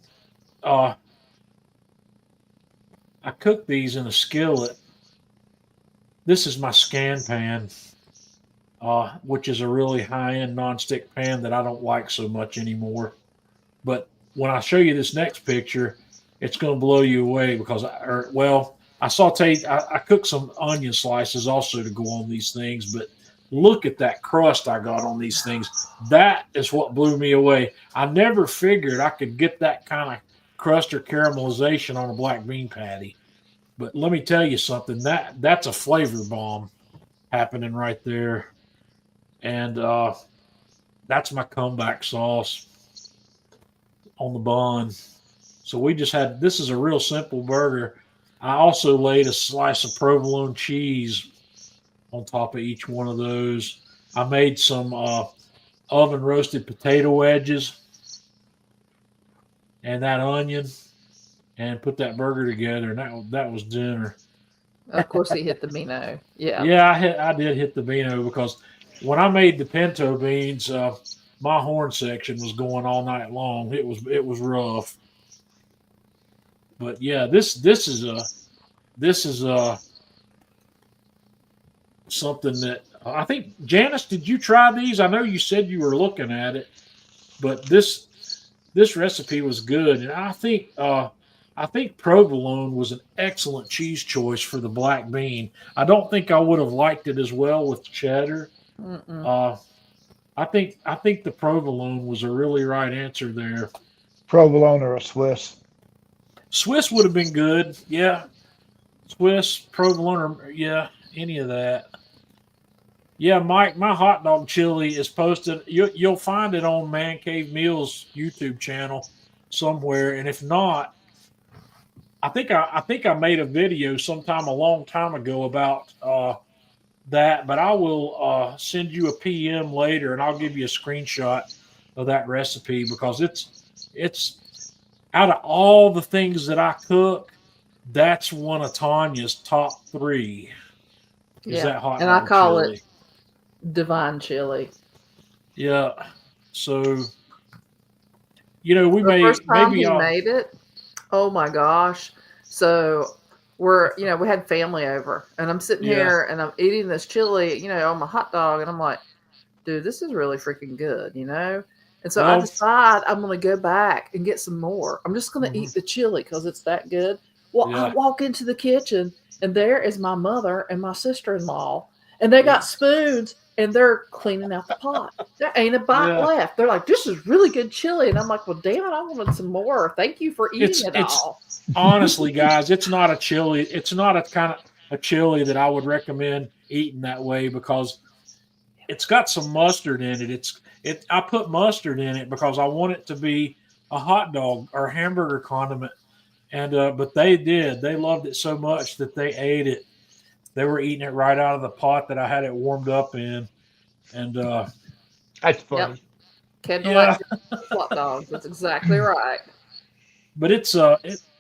I cooked these in a skillet. This is my scan pan, which is a really high-end nonstick pan that I don't like so much anymore. But when I show you this next picture, it's going to blow you away because, I cooked some onion slices also to go on these things, but look at that crust I got on these things. That is what blew me away. I never figured I could get that kind of crust or caramelization on a black bean patty. But let me tell you something, that's a flavor bomb happening right there. And that's my comeback sauce on the bun. So this is a real simple burger. I also laid a slice of provolone cheese on top of each one of those. I made some oven roasted potato wedges and that onion and put that burger together. And that was dinner.
Of course, he hit the Beano. Yeah.
Yeah, I did hit the vino because when I made the pinto beans, my horn section was going all night long. It was rough. But yeah, this is something that I think. Janice, did you try these? I know you said you were looking at it, but this recipe was good, and I think provolone was an excellent cheese choice for the black bean. I don't think I would have liked it as well with cheddar. I think the provolone was a really right answer there.
Provolone or a Swiss.
Swiss would have been good, yeah. Swiss, provolone, or, yeah, any of that. Yeah, Mike, my hot dog chili is posted. You'll find it on Man Cave Meals YouTube channel somewhere, and if not, I think I made a video sometime a long time ago about that, but I will send you a PM later, and I'll give you a screenshot of that recipe because it's out of all the things that I cook, that's one of Tanya's top 3. Is that hot
and
dog
I call
chili?
it divine chili.
Yeah. So, we
The first time he
maybe
made it, oh my gosh. So we had family over, and I'm sitting
Yeah.
here and I'm eating this chili, on my hot dog, and I'm like, dude, this is really freaking good, And so I
Well-
decide I'm going to go back and get some more. I'm just going to eat the chili because it's that good. Well,
Yeah.
I walk into the kitchen, and there is my mother and my sister-in-law, and they got spoons, and they're cleaning out the pot. There ain't a bite left. They're like, "This is really good chili," and I'm like, "Well, damn it, I wanted some more. Thank you for eating it all."
Honestly, guys, it's not a chili. It's not a kind of a chili that I would recommend eating that way because it's got some mustard in it. I put mustard in it because I want it to be a hot dog or hamburger condiment. And but they did. They loved it so much that they ate it. They were eating it right out of the pot that I had it warmed up in. And
That's funny.
Yep. Candlelight hot dogs. That's exactly right.
But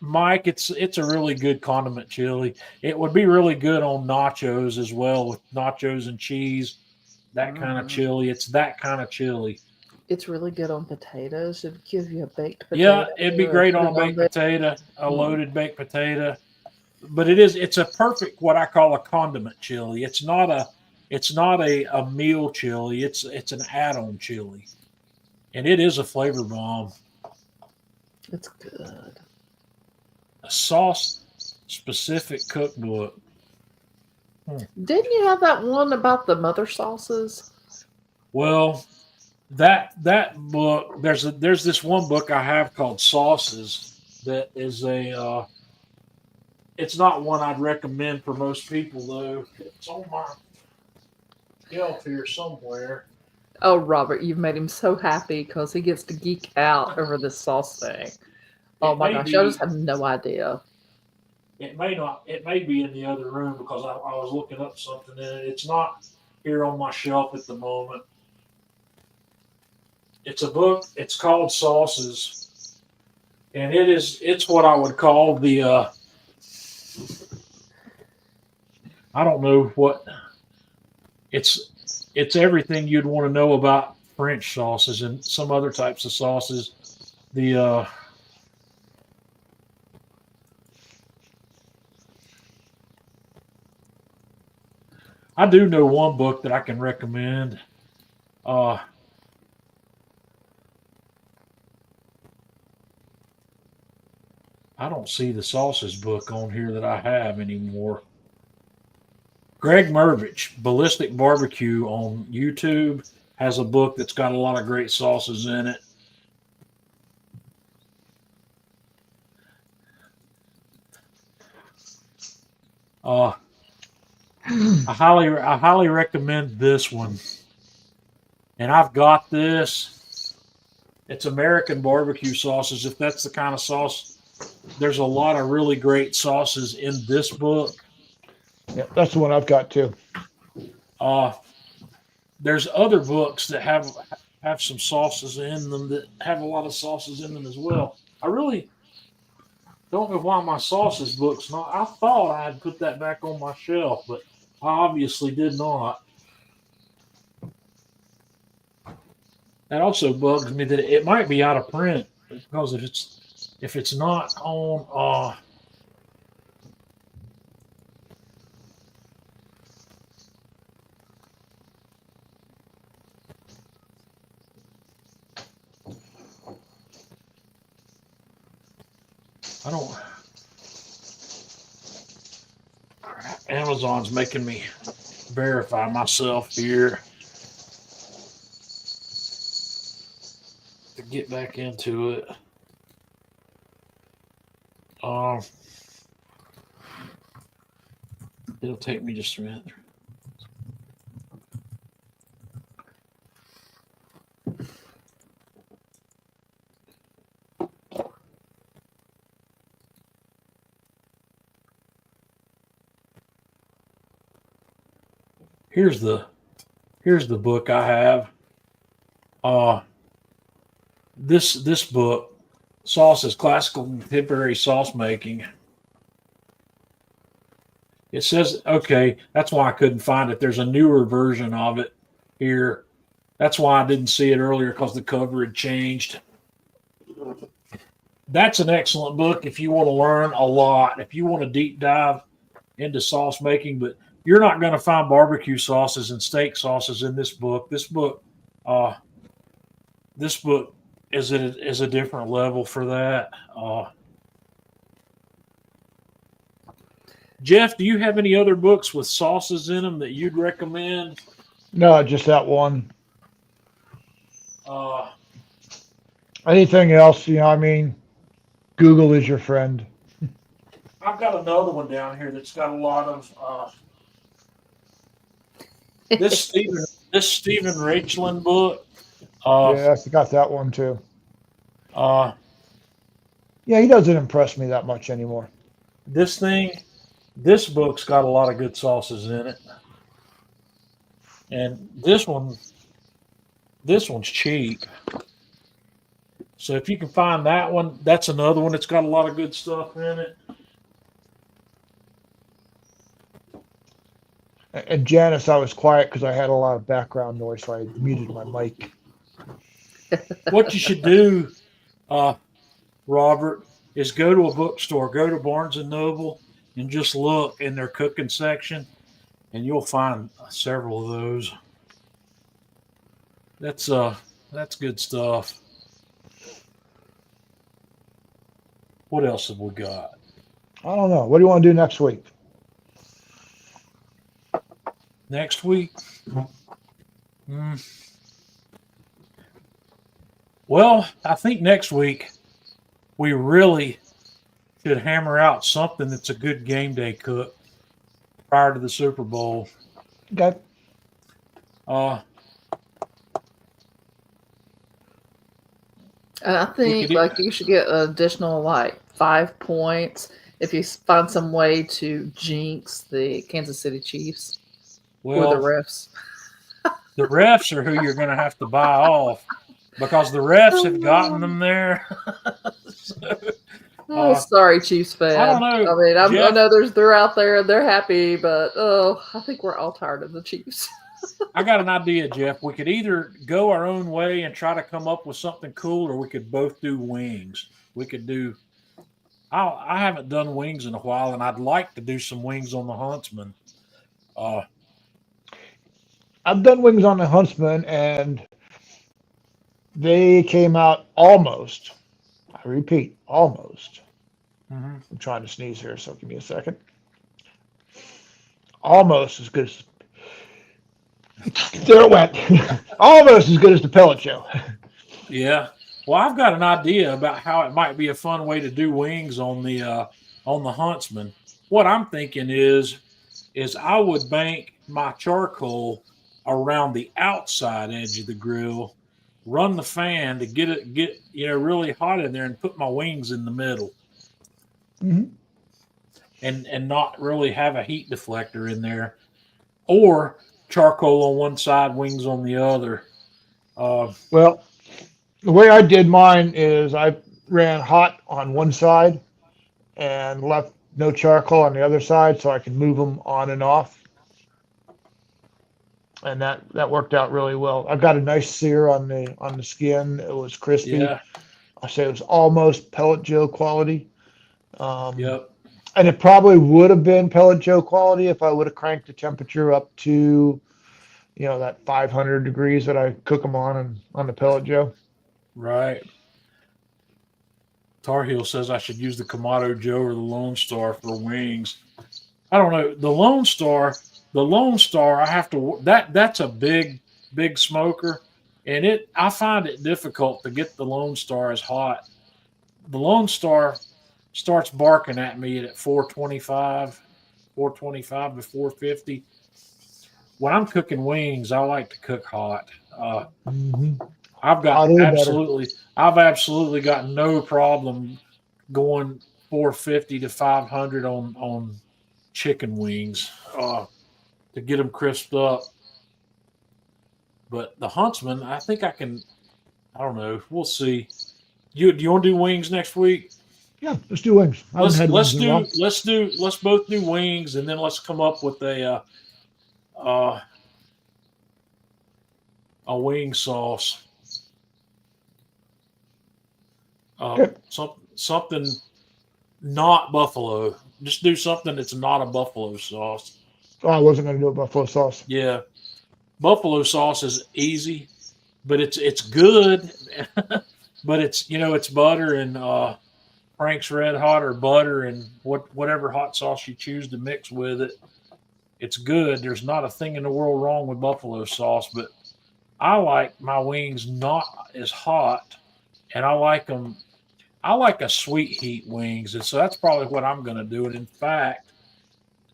Mike, it's a really good condiment chili. It would be really good on nachos as well, with nachos and cheese. That kind of chili. It's that kind of chili.
It's really good on potatoes. It'd give you a baked potato.
Yeah, it'd be great on a baked potato, a loaded baked potato. But it's a perfect what I call a condiment chili. It's not a meal chili. It's an add-on chili. And it is a flavor bomb.
It's good.
A sauce specific cookbook.
Didn't you have that one about the mother sauces?
Well, that book, there's this one book I have called Sauces that is it's not one I'd recommend for most people though. It's on my shelf here somewhere.
Oh, Robert, you've made him so happy because he gets to geek out over this sauce thing. Oh my gosh, I just have no idea.
It may be in the other room because I was looking up something in it. It's not here on my shelf at the moment. It's a book. It's called Sauces, and it's what I would call the I don't know what it's everything you'd want to know about French sauces and some other types of sauces. I do know one book that I can recommend. I don't see the sauces book on here that I have anymore. Greg Mervich, Ballistic Barbecue on YouTube, has a book that's got a lot of great sauces in it. I highly recommend this one. And I've got this. It's American barbecue sauces. If that's the kind of sauce, there's a lot of really great sauces in this book.
Yeah, that's the one I've got too.
There's other books that have some sauces in them that have a lot of sauces in them as well. I really don't know why my sauces book's not. I thought I had put that back on my shelf, but I obviously did not. That also bugs me that it might be out of print because if it's not on I don't. Amazon's making me verify myself here to get back into it. It'll take me just a minute. Here's the book I have. This book, Sauces, Classical Contemporary Sauce Making. It says, okay, that's why I couldn't find it. There's a newer version of it here. That's why I didn't see it earlier because the cover had changed. That's an excellent book if you want to learn a lot, if you want to deep dive into sauce making, but you're not going to find barbecue sauces and steak sauces in this book. This book is a different level for that. Jeff, do you have any other books with sauces in them that you'd recommend?
No, just that one.
Uh,
Anything else? I mean, Google is your friend.
I've got another one down here that's got a lot of this Stephen Rachland book. Uh,
Yes, I got that one too.
uh,
Yeah, he doesn't impress me that much anymore.
this thing, this book's got a lot of good sauces in it, and this one's cheap. So if you can find that one, that's another one that's got a lot of good stuff in it.
And Janice, I was quiet because I had a lot of background noise, so I muted my mic.
What you should do, uh, Robert, is go to a bookstore, go to Barnes and Noble, and just look in their cooking section, and you'll find several of those. That's good stuff. What else have we got?
I don't know. What do you want to do next week?
Next week? Well, I think next week we really should hammer out something that's a good game day cook prior to the Super Bowl.
Okay.
And I
We
think
could
like you should get an additional like 5 points if you find some way to jinx the Kansas City Chiefs or the
well,
refs.
the refs are who you're going to have to buy off because the refs have gotten them there. So,
Oh, sorry, Chiefs fan.
I don't know,
I mean, I
Jeff.
know they're out there and they're happy, but I think we're all tired of the Chiefs.
I got an idea, Jeff. We could either go our own way and try to come up with something cool, or we could both do wings. We could do. I haven't done wings in a while, and I'd like to do some wings on the Huntsman. Uh,
I've done wings on the Huntsman, and they came out almost. I repeat, almost.
mhm.
I'm trying to sneeze here, so give me a second. Almost as good as. There it went. Almost as good as the pellet show.
Yeah. Well, I've got an idea about how it might be a fun way to do wings on the Huntsman. What I'm thinking is I would bank my charcoal around the outside edge of the grill, run the fan to get really hot in there, and put my wings in the middle,
Mhm.
and not really have a heat deflector in there, or charcoal on one side, wings on the other. Uh,
Well, the way I did mine is I ran hot on one side and left no charcoal on the other side so I could move them on and off. And that worked out really well. I got a nice sear on the skin. It was crispy.
yeah.
I say it was almost pellet Joe quality. Um,
Yep.
and it probably would have been pellet Joe quality if I would have cranked the temperature up to, that 500 degrees that I cook them on the pellet Joe.
Right. Tar Heel says I should use the Kamado Joe or the Lone Star for wings. I don't know. The Lone Star, I have to that's a big smoker, and I find it difficult to get the Lone Star as hot. The Lone Star starts barking at me at 425 to 450. When I'm cooking wings, I like to cook hot.
Mm-hmm.
I've got
Hotter the better.
I've absolutely got no problem going 450 to 500 on chicken wings to get them crisped up. But the Huntsman, I think I can. I don't know. We'll see. Do you want to do wings next week?
Yeah, let's do wings. I haven't had wings in a while.
Let's both do wings, and then let's come up with uh, a wing sauce.
Okay.
Something not buffalo. Just do something that's not a buffalo sauce.
Oh, I wasn't going to do a buffalo sauce.
Yeah, buffalo sauce is easy, but it's good. But it's butter and Frank's Red Hot or butter and whatever hot sauce you choose to mix with it. It's good. There's not a thing in the world wrong with buffalo sauce, but I like my wings not as hot, and I like them. I like a sweet heat wings, and so that's probably what I'm going to do. And in fact,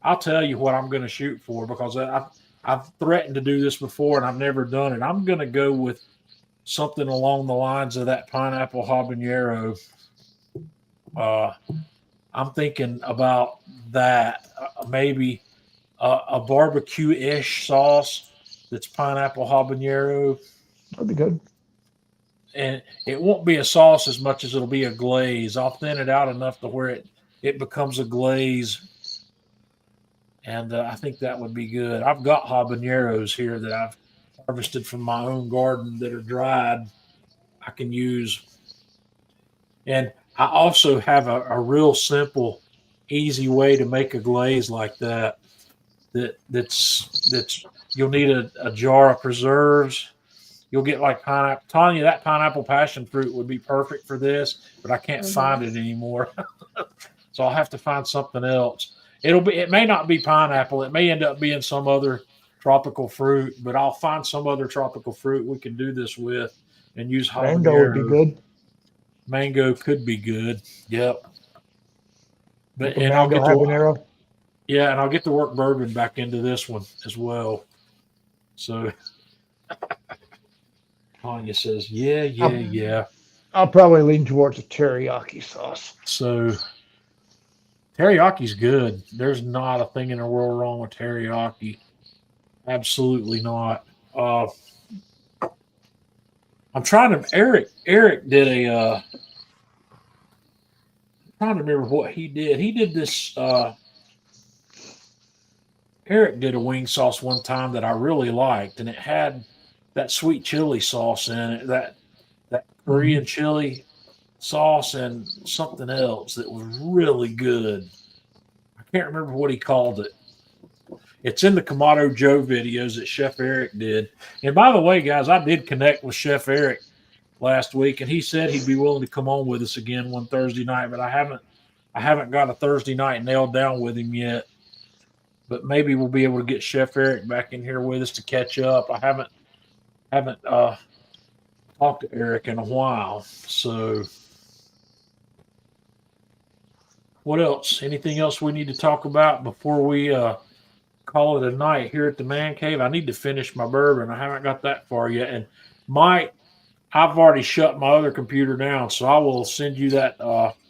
I'll tell you what I'm going to shoot for because I've threatened to do this before and I've never done it. I'm going to go with something along the lines of that pineapple habanero. Uh, I'm thinking about that. Maybe a barbecue-ish sauce that's pineapple habanero,
That'd be good.
and it won't be a sauce as much as it'll be a glaze. I'll thin it out enough to where it becomes a glaze, and I think that would be good. I've got habaneros here that I've harvested from my own garden that are dried. I can use, and I also have a real simple, easy way to make a glaze like that. That's you'll need a jar of preserves. You'll get like pineapple. Tanya, that pineapple passion fruit would be perfect for this, but I can't find it anymore. So I'll have to find something else. It may not be pineapple. It may end up being some other tropical fruit, but I'll find some other tropical fruit we can do this with and use
Mango would be
habanero.
good.
Mango could be good. Yep. But
Like a
and I'll
mango
get to
habanero.
yeah, and I'll get to work bourbon back into this one as well. So Tanya says, yeah, yeah,
I'll,
yeah.
I'll probably lean towards a teriyaki sauce.
So teriyaki's good. There's not a thing in the world wrong with teriyaki. Absolutely not. I'm trying to. Eric did a. I'm trying to remember what he did. He did this. Eric did a wing sauce one time that I really liked, and it had that sweet chili sauce in it. That
Mm-hmm.
Korean chili sauce and something else that was really good. I can't remember what he called it. It's in the Kamado Joe videos that Chef Eric did. And by the way, guys, I did connect with Chef Eric last week, and he said he'd be willing to come on with us again one Thursday night. But I haven't got a Thursday night nailed down with him yet. But maybe we'll be able to get Chef Eric back in here with us to catch up. I haven't talked to Eric in a while. So, what else? Anything else we need to talk about before we call it a night here at the Man Cave? I need to finish my bourbon. I haven't got that far yet, and I've already shut my other computer down, so I will send you that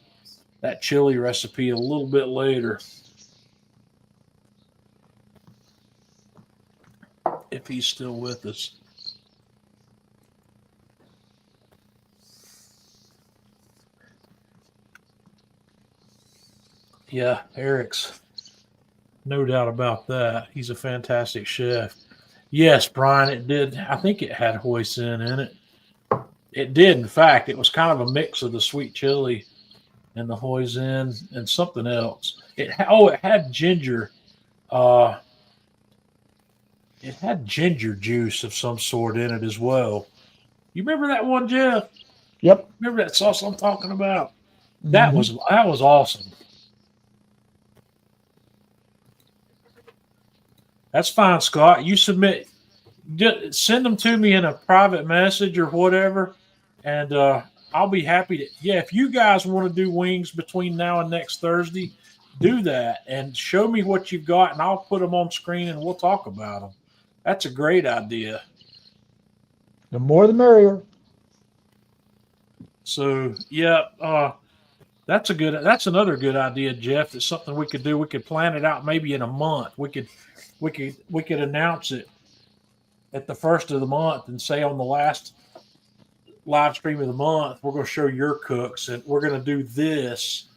chili recipe a little bit later if he's still with us. Yeah, Eric's no doubt about that. He's a fantastic chef. Yes, Brian, it did. I think it had hoisin in it. It did, in fact. It was kind of a mix of the sweet chili and the hoisin and something else. It had ginger. Uh, it had ginger juice of some sort in it as well. You remember that one, Jeff?
Yep.
Remember that sauce I'm talking about? That
Mm-hmm.
was awesome. That's fine, Scott. You submit, just send them to me in a private message or whatever, and I'll be happy to. Yeah, if you guys want to do wings between now and next Thursday, do that and show me what you've got, and I'll put them on screen and we'll talk about them. That's a great idea.
The more the merrier.
So yeah, that's another good idea, Jeff. It's something we could do. We could plan it out maybe in a month. We could announce it at the first of the month and say on the last live stream of the month, we're going to show your cooks and we're going to do this.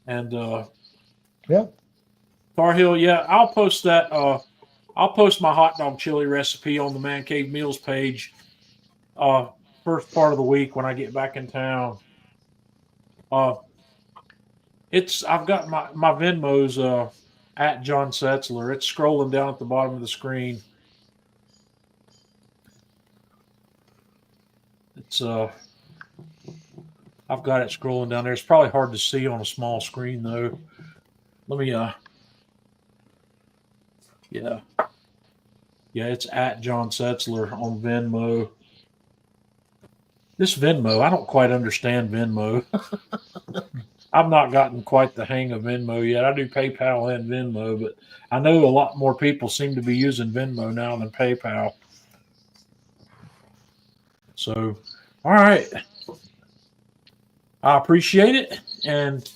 And
Yeah.
Tar Heel, yeah, I'll post that. I'll post my hot dog chili recipe on the Man Cave Meals page first part of the week when I get back in town. I've got my Venmo's at John Setzler. It's scrolling down at the bottom of the screen. It's I've got it scrolling down there. It's probably hard to see on a small screen though. Let me Yeah, it's at John Setzler on Venmo. This Venmo, I don't quite understand Venmo. I've not gotten quite the hang of Venmo yet. I do PayPal and Venmo, but I know a lot more people seem to be using Venmo now than PayPal. So, all right. I appreciate it. And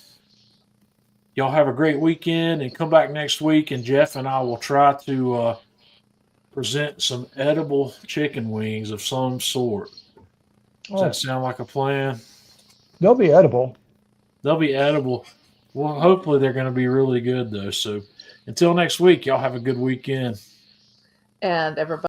y'all have a great weekend and come back next week. And Jeff and I will try to present some edible chicken wings of some sort. Does
Oh,
that sound like a plan?
they'll be edible.
They'll be edible. Well, hopefully they're going to be really good, though. So until next week, y'all have a good weekend.
And everybody.